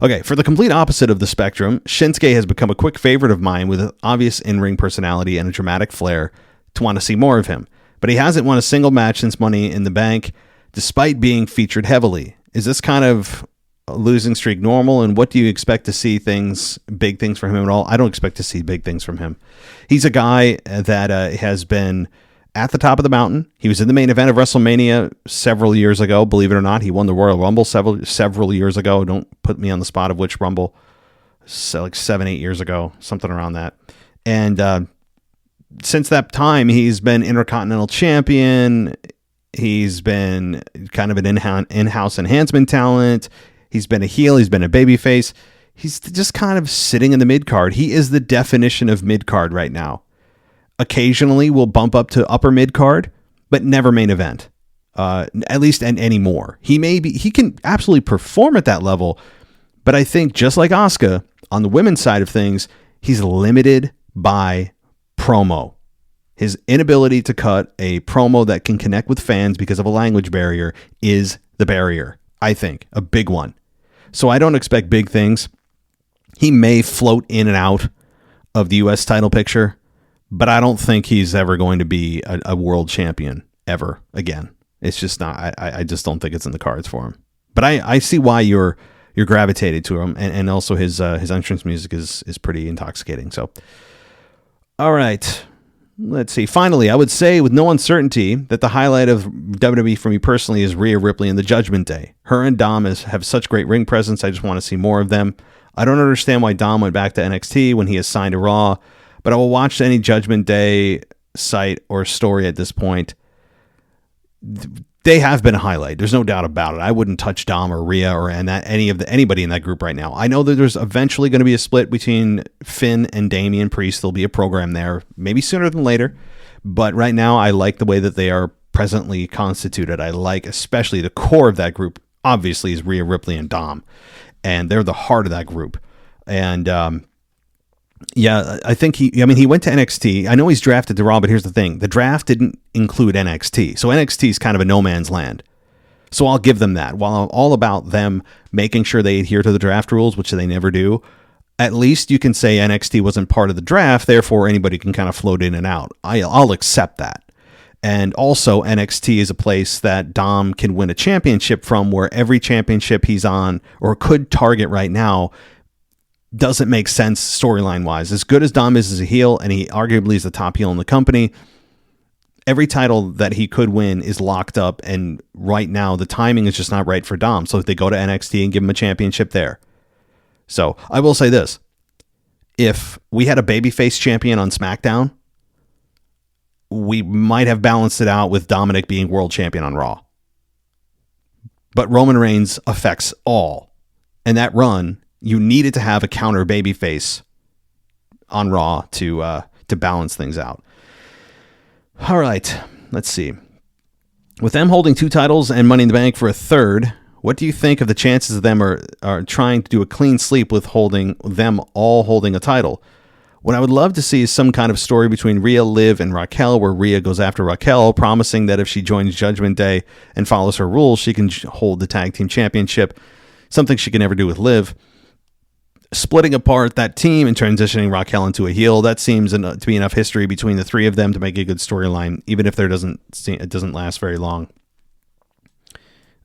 Speaker 4: Okay, for the complete opposite of the spectrum, Shinsuke has become a quick favorite of mine with an obvious in-ring personality and a dramatic flair to want to see more of him. But he hasn't won a single match since Money in the Bank, despite being featured heavily. Is this kind of a losing streak normal, and what do you expect to see big things from him at all? I don't expect to see big things from him. He's a guy that has been at the top of the mountain. He was in the main event of WrestleMania several years ago. Believe it or not, he won the Royal Rumble several years ago. Don't put me on the spot of which Rumble. So like 7-8 years ago, something around that. And since that time, he's been Intercontinental Champion. He's been kind of an in-house enhancement talent. He's been a heel. He's been a babyface. He's just kind of sitting in the mid-card. He is the definition of mid-card right now. Occasionally will bump up to upper mid-card, but never main event, at least anymore. He can absolutely perform at that level, but I think just like Asuka, on the women's side of things, he's limited by promo. His inability to cut a promo that can connect with fans because of a language barrier is the barrier, I think, a big one. So I don't expect big things. He may float in and out of the U.S. title picture, but I don't think he's ever going to be a world champion ever again. It's just not. I just don't think it's in the cards for him. But I see why you're gravitated to him, and also his entrance music is pretty intoxicating. So, all right, let's see. Finally, I would say with no uncertainty that the highlight of WWE for me personally is Rhea Ripley in the Judgment Day. Her and Dom have such great ring presence. I just want to see more of them. I don't understand why Dom went back to NXT when he is signed to Raw, but I will watch any Judgment Day site or story at this point. They have been a highlight. There's no doubt about it. I wouldn't touch Dom or Rhea or anybody in that group right now. I know that there's eventually going to be a split between Finn and Damian Priest. There'll be a program there, maybe sooner than later. But right now, I like the way that they are presently constituted. I like especially the core of that group, obviously, is Rhea Ripley and Dom. And they're the heart of that group. And I think he went to NXT. I know he's drafted to Raw, but here's the thing. The draft didn't include NXT. So NXT is kind of a no man's land. So I'll give them that. While I'm all about them making sure they adhere to the draft rules, which they never do, at least you can say NXT wasn't part of the draft, therefore anybody can kind of float in and out. I'll accept that. And also NXT is a place that Dom can win a championship from, where every championship he's on or could target right now doesn't make sense storyline wise. As good as Dom is as a heel, and he arguably is the top heel in the company, every title that he could win is locked up, and right now the timing is just not right for Dom. So if they go to NXT and give him a championship there. So I will say this. If we had a babyface champion on SmackDown, we might have balanced it out with Dominic being world champion on Raw. But Roman Reigns affects all. And that run, you needed to have a counter babyface on Raw to balance things out. All right, let's see. With them holding 2 titles and Money in the Bank for a third, what do you think of the chances of them are trying to do a clean sweep with holding a title? What I would love to see is some kind of story between Rhea, Liv, and Raquel, where Rhea goes after Raquel, promising that if she joins Judgment Day and follows her rules, she can hold the tag team championship, something she can never do with Liv. splitting apart that team and transitioning Raquel into a heel, that seems to be enough history between the three of them to make a good storyline, even if it doesn't last very long.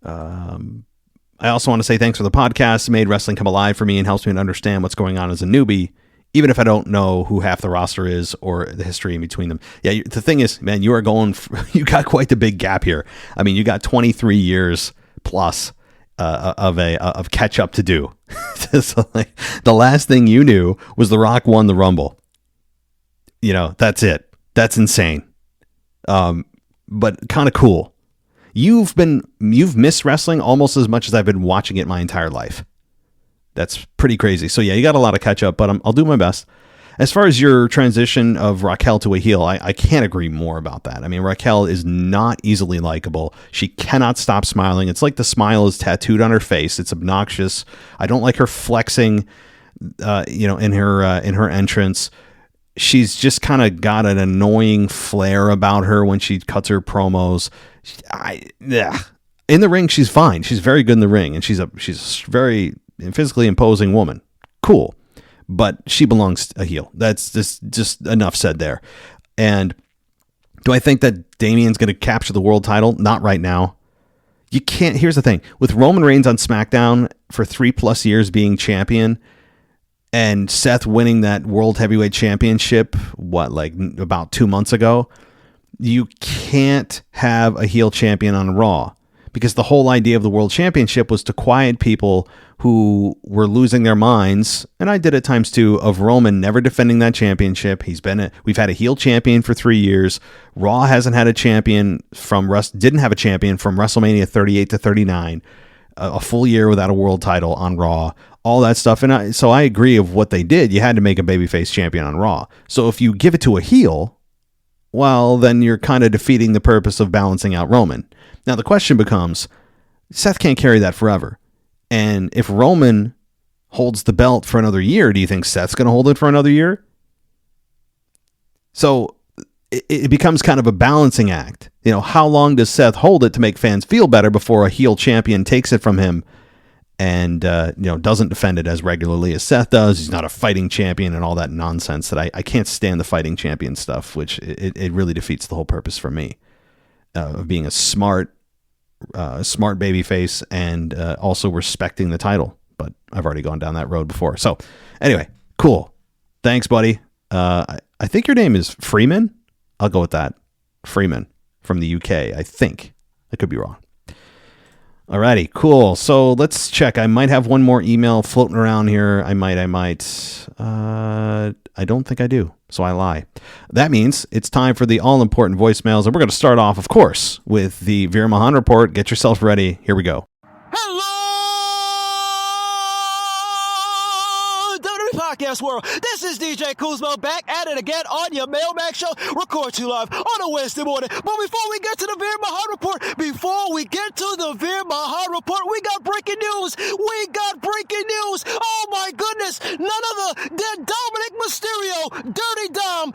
Speaker 4: I also want to say thanks for the podcast. It made wrestling come alive for me and helps me to understand what's going on as a newbie, even if I don't know who half the roster is or the history in between them. Yeah, the thing is, man, you you got quite the big gap here. I mean, you got 23 years plus of catch up to do. So, like, the last thing you knew was The Rock won the Rumble. That's it. That's insane. But kind of cool. You've missed wrestling almost as much as I've been watching it my entire life. That's pretty crazy. So yeah, you got a lot of catch up, but I'll do my best. As far as your transition of Raquel to a heel, I can't agree more about that. I mean, Raquel is not easily likable. She cannot stop smiling. It's like the smile is tattooed on her face. It's obnoxious. I don't like her flexing, in her entrance. She's just kind of got an annoying flair about her when she cuts her promos. In the ring, she's fine. She's very good in the ring, and she's a very physically imposing woman. Cool. But she belongs a heel. That's just enough said there. And do I think that Damien's going to capture the world title? Not right now. You can't. Here's the thing. With Roman Reigns on SmackDown for 3+ years being champion, and Seth winning that World Heavyweight Championship, about 2 months ago, you can't have a heel champion on Raw, because the whole idea of the World Championship was to quiet people who were losing their minds, and I did at times too, of Roman never defending that championship. We've had a heel champion for 3 years. Raw hasn't had a champion didn't have a champion from WrestleMania 38 to 39, a full year without a world title on Raw, all that stuff. And so I agree of what they did. You had to make a babyface champion on Raw. So if you give it to a heel, well, then you're kind of defeating the purpose of balancing out Roman. Now the question becomes, Seth can't carry that forever. And if Roman holds the belt for another year, do you think Seth's going to hold it for another year? So it becomes kind of a balancing act. How long does Seth hold it to make fans feel better before a heel champion takes it from him and doesn't defend it as regularly as Seth does? He's not a fighting champion and all that nonsense that I can't stand the fighting champion stuff, which it really defeats the whole purpose for me of being a smart babyface and also respecting the title. But I've already gone down that road before. So anyway, cool. Thanks, buddy. I think your name is Freeman. I'll go with that. Freeman from the UK, I think. I could be wrong. Alrighty, cool. So let's check. I might have one more email floating around here. I might. I don't think I do, so I lie. That means it's time for the all-important voicemails, and we're going to start off, of course, with the Veer Mahan Report. Get yourself ready. Here we go.
Speaker 2: Podcast world. This is DJ Kuzma back at it again on your Mailbag show. Record to live on a Wednesday morning. But before we get to the Veer Mahan Report, we got breaking news. Oh my goodness. None other than Dominic Mysterio, Dirty Dom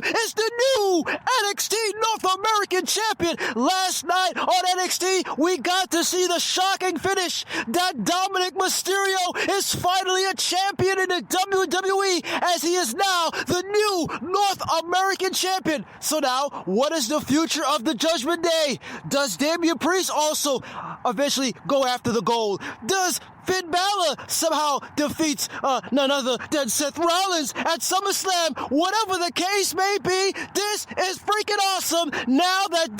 Speaker 2: is the new NXT North American champion. Last night on NXT, we got to see the shocking finish that Dominic Mysterio is finally a champion in the WWE, as he is now the new North American champion. So now, what is the future of the Judgment Day? Does Damian Priest also eventually go after the gold? Does Finn Balor somehow defeats none other than Seth Rollins at SummerSlam? Whatever the case may be, this is freaking awesome. Now that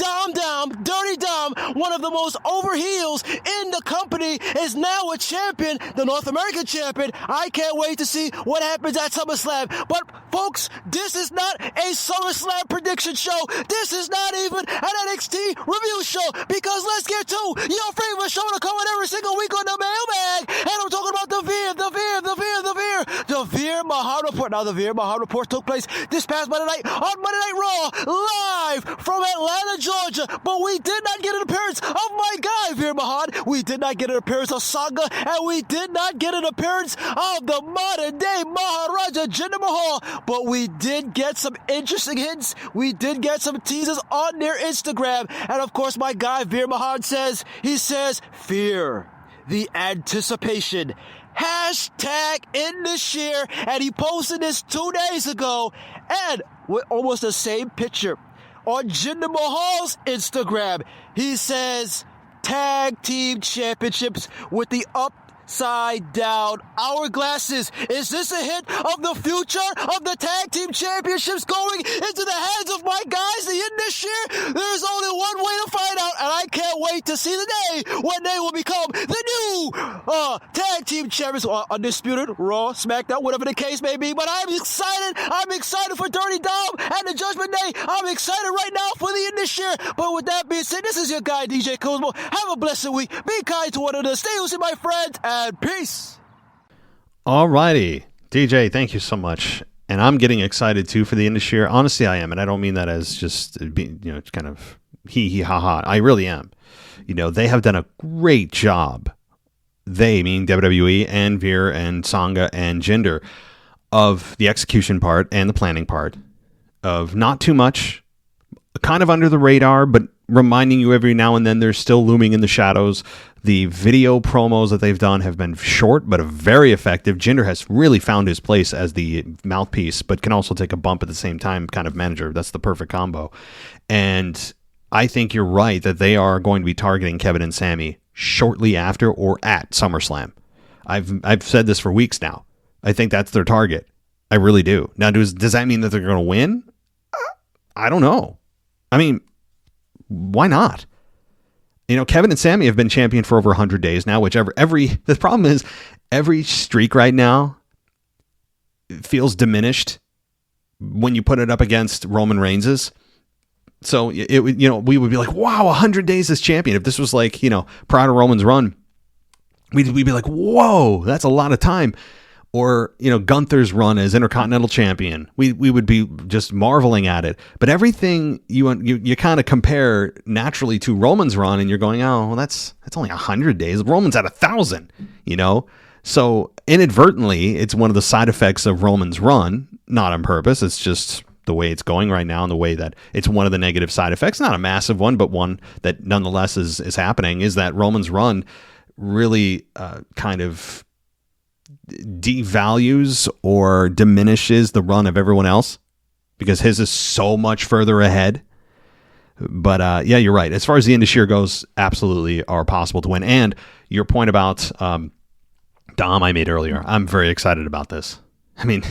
Speaker 2: Dirty Dom, one of the most over heels in the company, is now a champion, the North American champion. I can't wait to see what happens at SummerSlam. But folks, this is not a SummerSlam prediction show. This is not even an NXT review show, because let's get to your favorite show to come on every single week on the Mailbag. And I'm talking about the Veer Mahan Report. Now, the Veer Mahan Report took place this past Monday night on Monday Night Raw, live from Atlanta, Georgia. But we did not get an appearance of my guy, Veer Mahan. We did not get an appearance of Sangha, and we did not get an appearance of the modern-day Maharaja Jinder Mahal. But we did get some interesting hints. We did get some teasers on their Instagram. And, of course, my guy, Veer Mahan, says, fear. The anticipation hashtag in this year, and he posted this 2 days ago, and with almost the same picture on Jinder Mahal's Instagram. He says, tag team championships with the upside down hourglasses. Is this a hint of the future of the tag team championships going into the hands of my guys in this year? There's only one way to find out, and I can't wait to see the day when they will become the new tag team champions, or Undisputed, Raw, SmackDown, whatever the case may be. But I'm excited. I'm excited for Dirty Dom and the Judgment Day. I'm excited right now for the end this year. But with that being said, this is your guy, DJ Kuzmo. Have a blessed week. Be kind to one another. Stay with my friends, and peace.
Speaker 4: Alrighty, DJ, thank you so much. And I'm getting excited too for the end this year. Honestly, I am, and I don't mean that as just being, kind of hee ha ha. I really am. They have done a great job. They, meaning WWE and Veer and Sangha and Jinder, of the execution part and the planning part of not too much, kind of under the radar, but reminding you every now and then they're still looming in the shadows. The video promos that they've done have been short, but very effective. Jinder has really found his place as the mouthpiece, but can also take a bump at the same time kind of manager. That's the perfect combo. And I think you're right that they are going to be targeting Kevin and Sami shortly after or at SummerSlam. I've said this for weeks now. I think that's their target. I really do. Now, does that mean that they're going to win? I don't know. I mean, why not? Kevin and Sami have been champion for over 100 days now, the problem is every streak right now feels diminished when you put it up against Roman Reigns's. So we would be like, wow, 100 days as champion. If this was like, prior to Roman's run, we'd be like, whoa, that's a lot of time. Or, Gunther's run as Intercontinental Champion. We would be just marveling at it. But everything you kind of compare naturally to Roman's run, and you're going, oh, well, that's only 100 days. Roman's at 1,000, So inadvertently, it's one of the side effects of Roman's run, not on purpose. It's just the way it's going right now, and the way that it's one of the negative side effects. Not a massive one, but one that nonetheless is happening, is that Roman's run really kind of devalues or diminishes the run of everyone else, because his is so much further ahead. But yeah, you're right. As far as the end of year goes, absolutely are possible to win. And your point about Dom I made earlier, I'm very excited about this. I mean,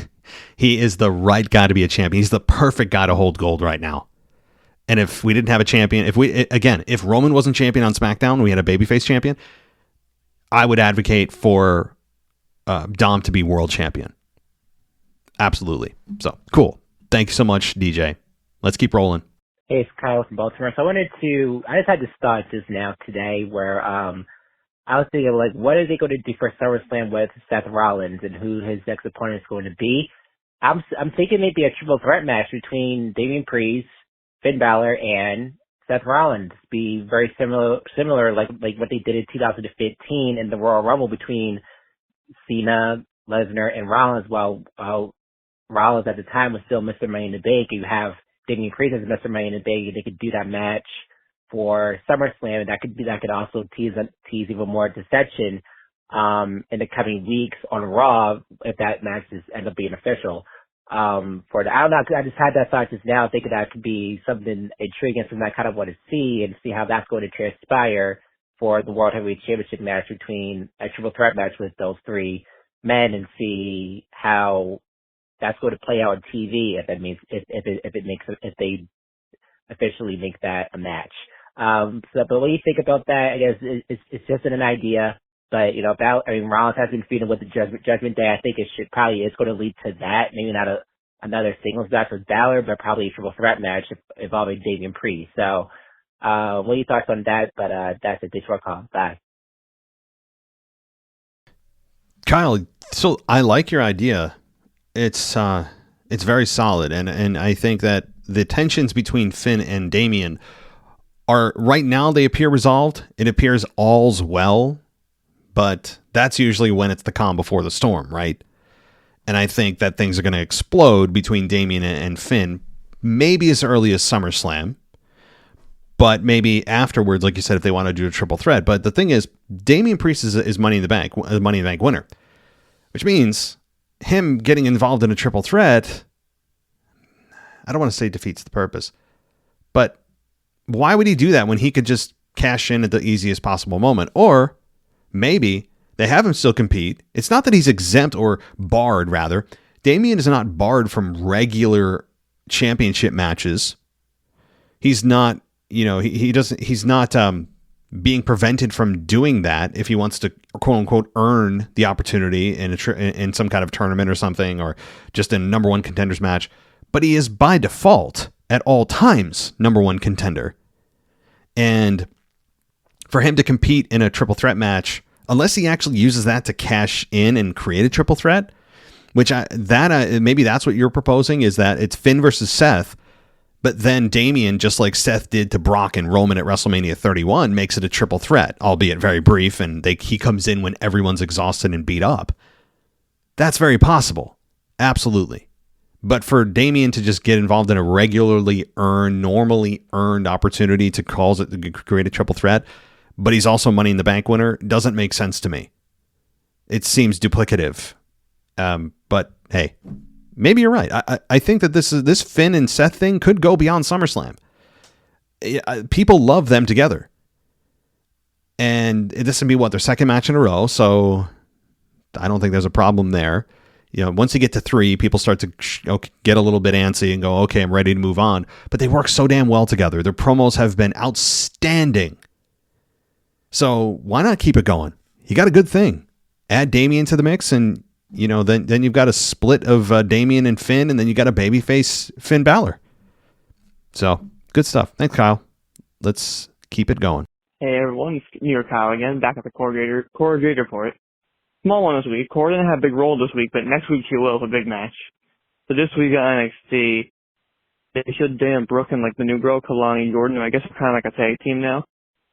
Speaker 4: he is the right guy to be a champion. He's the perfect guy to hold gold right now. And if we didn't have a champion, if Roman wasn't champion on SmackDown, we had a babyface champion, I would advocate for Dom to be world champion. Absolutely. So cool. Thank you so much, DJ. Let's keep rolling.
Speaker 5: Hey, it's Kyle from Baltimore. So I just had this thought just now today where I was thinking, like, what are they going to do for SummerSlam with Seth Rollins and who his next opponent is going to be? I'm thinking maybe a triple threat match between Damian Priest, Finn Balor, and Seth Rollins. Be very similar like what they did in 2015 in the Royal Rumble between Cena, Lesnar, and Rollins, while Rollins at the time was still Mr. Money in the Bank. You have Damian Priest as Mr. Money in the Bank, and they could do that match for SummerSlam, and that could also tease even more deception in the coming weeks on Raw if that match ends up being official. I don't know, I just had that thought just now, thinking that could be something intriguing, something I kind of want to see and see how that's going to transpire for the World Heavyweight Championship match, between a triple threat match with those three men, and see how that's going to play out on TV if they officially make that a match. But what do you think about that? I guess it's just an idea, but Rollins has been feuding with the Judgment Day. I think it's going to lead to that. Maybe not another singles match with Balor, but probably a triple threat match involving Damian Priest. So, what are your thoughts on that? But that's it. Thanks for calling. Bye.
Speaker 4: Kyle, so I like your idea. It's very solid, and I think that the tensions between Finn and Damian are, right now, they appear resolved. It appears all's well, but that's usually when it's the calm before the storm, right? And I think that things are going to explode between Damian and Finn, maybe as early as SummerSlam, but maybe afterwards, like you said, if they want to do a triple threat. But the thing is, Damian Priest is Money in the Bank winner. which means him getting involved in a triple threat, I don't want to say defeats the purpose, but why would he do that when he could just cash in at the easiest possible moment? Or maybe they have him still compete. It's not that he's exempt or barred, rather. Damian is not barred from regular championship matches. He's not, he's not being prevented from doing that if he wants to, quote unquote, earn the opportunity in some kind of tournament or something, or just in a number one contenders match. But he is by default at all times number one contender. And for him to compete in a triple threat match, unless he actually uses that to cash in and create a triple threat, which maybe that's what you're proposing, is that it's Finn versus Seth, but then Damian, just like Seth did to Brock and Roman at WrestleMania 31, makes it a triple threat, albeit very brief, and he comes in when everyone's exhausted and beat up. That's very possible. Absolutely. But for Damian to just get involved in a normally earned opportunity to create a triple threat, but he's also Money in the Bank winner, doesn't make sense to me. It seems duplicative. But hey, maybe you're right. I think that this Finn and Seth thing could go beyond SummerSlam. People love them together. And this would be their second match in a row, so I don't think there's a problem there. Once you get to 3, people start to get a little bit antsy and go, okay, I'm ready to move on. But they work so damn well together. Their promos have been outstanding. So why not keep it going? You got a good thing. Add Damian to the mix, and then you've got a split of Damian and Finn, and then you got a babyface Finn Balor. So good stuff. Thanks, Kyle. Let's keep it going.
Speaker 6: Hey everyone, it's New York Kyle again, back at the Corrugator Report. Small one this week. Cora didn't have a big role this week, but next week she will with a big match. So this week on NXT, they showed Dana Brooke and the new girl, Kalani Jordan, who I guess are kind of like a tag team now.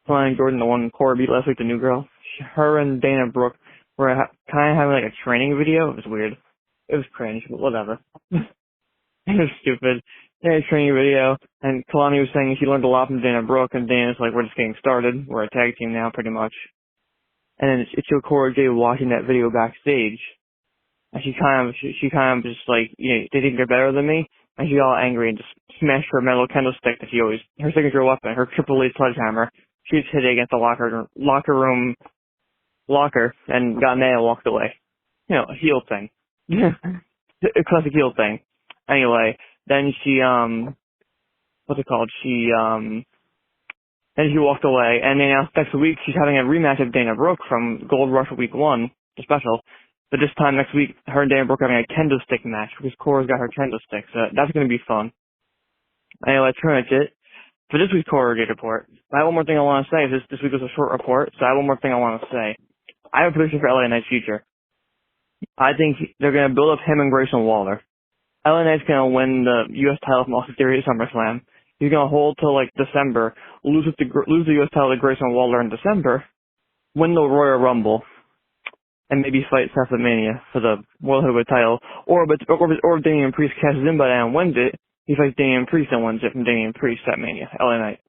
Speaker 6: Kalani Jordan, the one Cora beat last week, the new girl. Her and Dana Brooke were kind of having a training video. It was weird. It was cringe, but whatever. It was stupid. They had a training video, and Kalani was saying she learned a lot from Dana Brooke, and Dana's like, we're just getting started. We're a tag team now, pretty much. And then it showed Cora Jade watching that video backstage. And she kind of just they think they're better than me. And she got all angry and just smashed her metal candlestick that her signature weapon, her Triple H sledgehammer. She just hit it against the locker room locker and got mad and walked away. A heel thing. A classic heel thing. Anyway, then she, then she walked away, and then next week she's having a rematch of Dana Brooke from Gold Rush Week 1, the special. But this time next week, her and Dana Brooke are having a kendo stick match, because Cora's got her kendo stick, so that's going to be fun. Anyway, that's pretty much it for this week's Corrugator Report. I have one more thing I want to say. This week was a short report, so I have one more thing I want to say. I have a prediction for LA Knight's future. I think they're going to build up him and Grayson Waller. LA Knight's going to win the U.S. title from Austin Theory at SummerSlam. He's going to hold till December, lose the U.S. title to Grayson Waller in December, win the Royal Rumble, and maybe fight Seth at Mania for the World Heavyweight title. Or if Damian Priest cashes in by then and wins it, he fights Damian Priest and wins it from Damian Priest at Mania, LA Knight.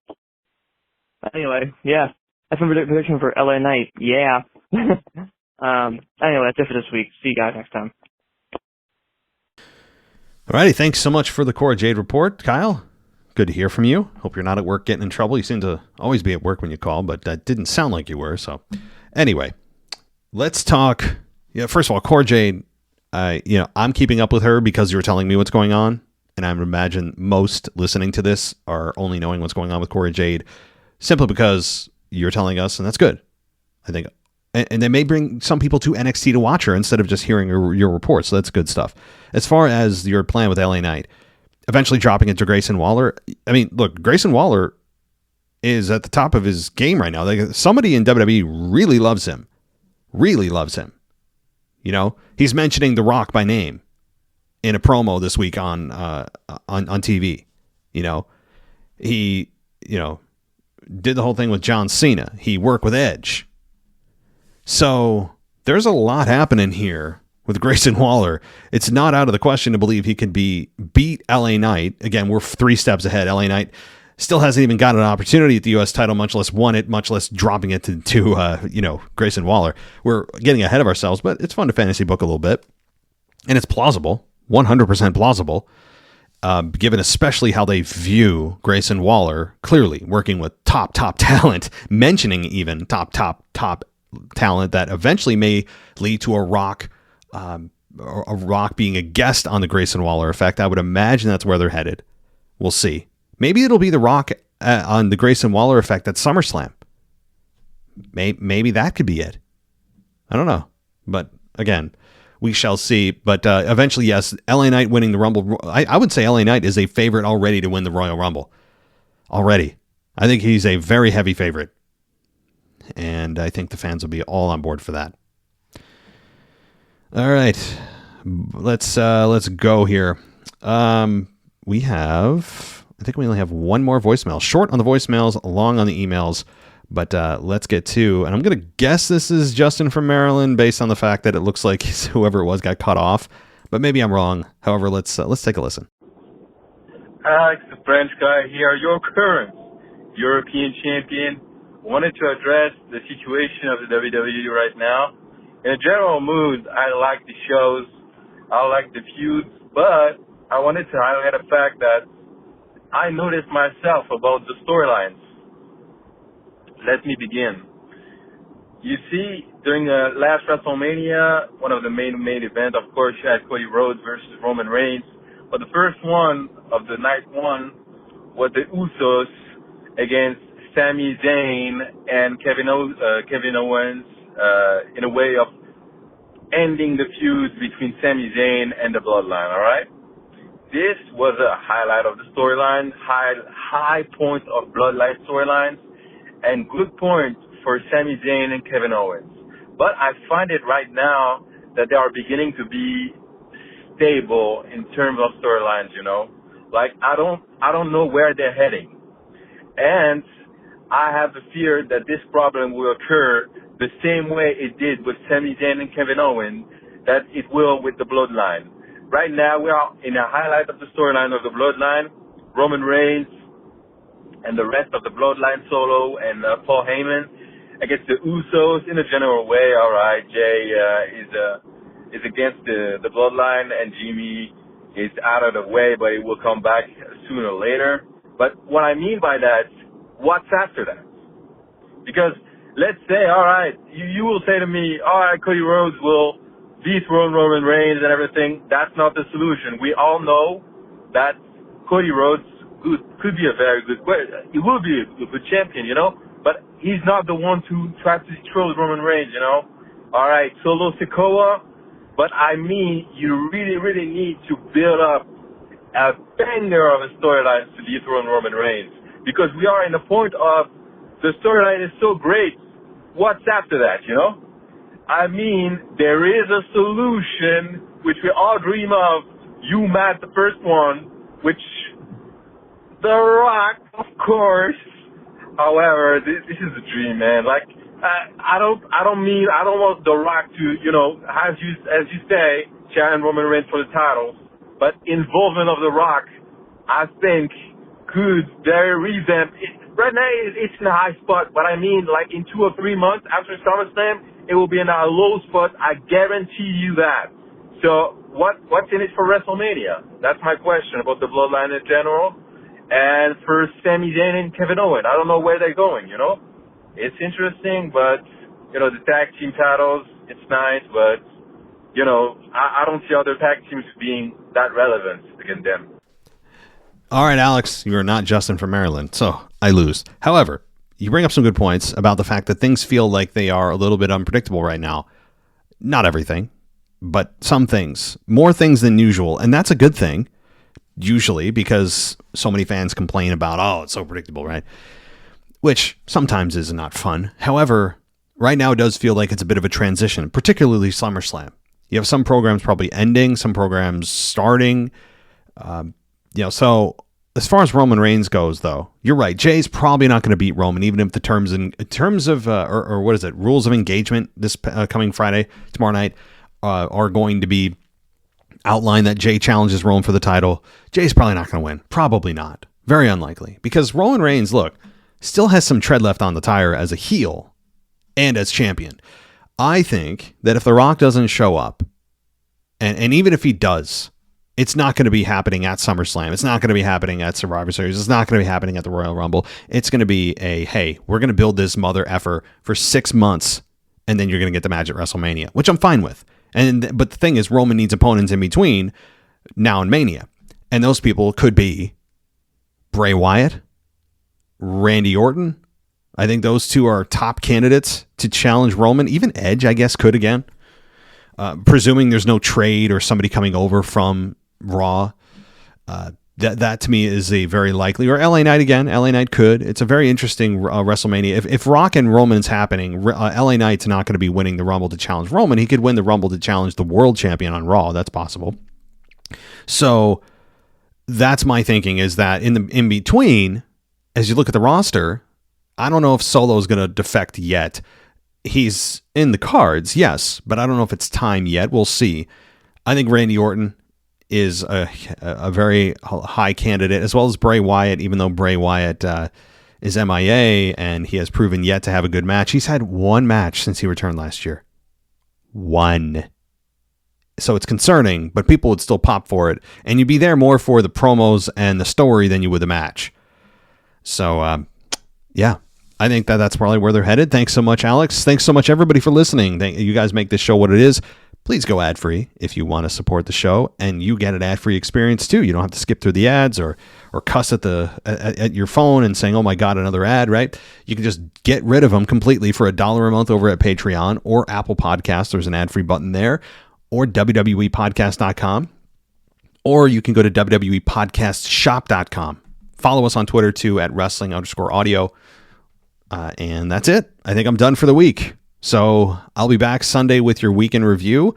Speaker 6: Anyway, yeah, that's my prediction for LA Knight. Yeah. Anyway, that's it for this week. See you guys next time.
Speaker 4: Alrighty, thanks so much for the Cora Jade report, Kyle. Good to hear from you. Hope you're not at work getting in trouble. You seem to always be at work when you call, but that didn't sound like you were. So anyway, let's talk. First of all, Cora Jade, I'm keeping up with her because you were telling me what's going on. And I would imagine most listening to this are only knowing what's going on with Cora Jade simply because you're telling us, and that's good. I think, and they may bring some people to NXT to watch her instead of just hearing your reports. So that's good stuff. As far as your plan with LA Knight, eventually dropping it to Grayson Waller. I mean, look, Grayson Waller is at the top of his game right now. Somebody in WWE really loves him. Really loves him. He's mentioning The Rock by name in a promo this week on TV. He did the whole thing with John Cena. He worked with Edge. So there's a lot happening here with Grayson Waller. It's not out of the question to believe he could beat LA Knight. Again, we're 3 steps ahead. LA Knight Still hasn't even got an opportunity at the U.S. title, much less won it, much less dropping it to Grayson Waller. We're getting ahead of ourselves, but it's fun to fantasy book a little bit. And it's plausible, 100% plausible, given especially how they view Grayson Waller, clearly working with top talent, mentioning even top talent that eventually may lead to a Rock being a guest on the Grayson Waller effect. I would imagine that's where they're headed. We'll see. Maybe it'll be the Rock on the Grayson Waller effect at SummerSlam. Maybe that could be it. I don't know. But again, we shall see. But eventually, yes, LA Knight winning the Rumble. I would say LA Knight is a favorite already to win the Royal Rumble. Already. I think he's a very heavy favorite. And I think the fans will be all on board for that. All right. Let's go here. I think we only have one more voicemail. Short on the voicemails, long on the emails. But let's get to, and I'm going to guess this is Justin from Maryland based on the fact that it looks like whoever it was got cut off. But maybe I'm wrong. However, let's take a listen.
Speaker 7: Alex, the French guy here, your current European champion. Wanted to address the situation of the WWE right now. In a general mood, I like the shows, I like the feuds, but I wanted to highlight a fact that I noticed myself about the storylines. Let me begin. You see, during the last WrestleMania, one of the main events, of course, you had Cody Rhodes versus Roman Reigns. But the first one of the night one was the Usos against Sami Zayn and Kevin Owens, in a way of ending the feuds between Sami Zayn and the Bloodline, all right? This was a highlight of the storyline, high point of Bloodline storylines, and good point for Sami Zayn and Kevin Owens. But I find it right now that they are beginning to be stable in terms of storylines, you know? Like, I don't know where they're heading. And I have the fear that this problem will occur the same way it did with Sami Zayn and Kevin Owens, that it will with the Bloodline. Right now, we are in a highlight of the storyline of the Bloodline. Roman Reigns and the rest of the Bloodline, Solo and Paul Heyman against the Usos in a general way. All right, Jay is against the Bloodline, and Jimmy is out of the way, but he will come back sooner or later. But what I mean by that, what's after that? Because let's say, all right, you will say to me, all right, Cody Rhodes will dethrone Roman Reigns and everything. That's not the solution. We all know that Cody Rhodes could be a very good, he will be a good champion, you know, but he's not the one to try to destroy Roman Reigns, you know. All right, Solo Sikoa, but I mean, you really need to build up a banger of a storyline to dethrone Roman Reigns, because we are in the point of the storyline is so great. What's after that, you know? I mean, there is a solution which we all dream of. You, Matt, the first one, which The Rock, of course. However, this is a dream, man. Like, I don't want The Rock to, you know, as you say, challenge Roman Reigns for the titles. But involvement of The Rock, I think, could very revamp it. Right now, it's in a high spot, but I mean, like, in 2 or 3 months after SummerSlam, it will be in a low spot. I guarantee you that. So, what's in it for WrestleMania? That's my question about the Bloodline in general. And for Sami Zayn and Kevin Owens, I don't know where they're going, you know? It's interesting, but, you know, the tag team titles, it's nice, but, you know, I don't see other tag teams being that relevant against them.
Speaker 4: All right, Alex, you are not Justin from Maryland, so I lose. However, you bring up some good points about the fact that things feel like they are a little bit unpredictable right now. Not everything, but some things. More things than usual, and that's a good thing, usually, because so many fans complain about, oh, it's so predictable, right? Which sometimes is not fun. However, right now it does feel like it's a bit of a transition, particularly SummerSlam. You have some programs probably ending, some programs starting. So as far as Roman Reigns goes, though, you're right. Jay's probably not going to beat Roman, even if the terms of what is it, rules of engagement this coming Friday, tomorrow night, are going to be outlined that Jay challenges Roman for the title. Jay's probably not going to win. Probably not. Very unlikely. Because Roman Reigns, look, still has some tread left on the tire as a heel and as champion. I think that if The Rock doesn't show up, and even if he does, it's not going to be happening at SummerSlam. It's not going to be happening at Survivor Series. It's not going to be happening at the Royal Rumble. It's going to be hey, we're going to build this mother effer for 6 months, and then you're going to get the match at WrestleMania, which I'm fine with. But the thing is, Roman needs opponents in between now and Mania. And those people could be Bray Wyatt, Randy Orton. I think those two are top candidates to challenge Roman. Even Edge, I guess, could again. Presuming there's no trade or somebody coming over from Raw. That to me is a very likely. Or LA Knight again. LA Knight could. It's a very interesting WrestleMania. If Rock and Roman's happening, LA Knight's not going to be winning the Rumble to challenge Roman. He could win the Rumble to challenge the world champion on Raw. That's possible. So that's my thinking, is that in between, as you look at the roster, I don't know if Solo is going to defect yet. He's in the cards, yes, but I don't know if it's time yet. We'll see. I think Randy Orton is a very high candidate, as well as Bray Wyatt, even though Bray Wyatt is MIA and he has proven yet to have a good match. He's had one match since he returned last year. One. So it's concerning, but people would still pop for it. And you'd be there more for the promos and the story than you would the match. So, yeah, I think that's probably where they're headed. Thanks so much, Alex. Thanks so much, everybody, for listening. You guys make this show what it is. Please go ad-free if you want to support the show, and you get an ad-free experience too. You don't have to skip through the ads or cuss at your phone and saying, oh my God, another ad, right? You can just get rid of them completely for $1 a month over at Patreon or Apple Podcasts. There's an ad-free button there, or WWEpodcast.com, or you can go to WWEpodcastshop.com. Follow us on Twitter too at wrestling_audio. And that's it. I think I'm done for the week. So I'll be back Sunday with your weekend review.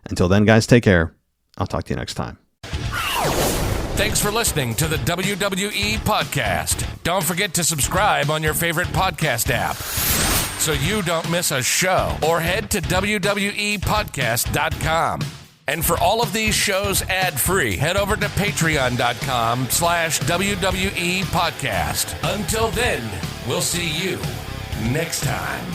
Speaker 4: Until then, guys, take care. I'll talk to you next time.
Speaker 8: Thanks for listening to the WWE Podcast. Don't forget to subscribe on your favorite podcast app so you don't miss a show, or head to WWEpodcast.com. And for all of these shows ad-free, head over to patreon.com/WWE Podcast. Until then, we'll see you next time.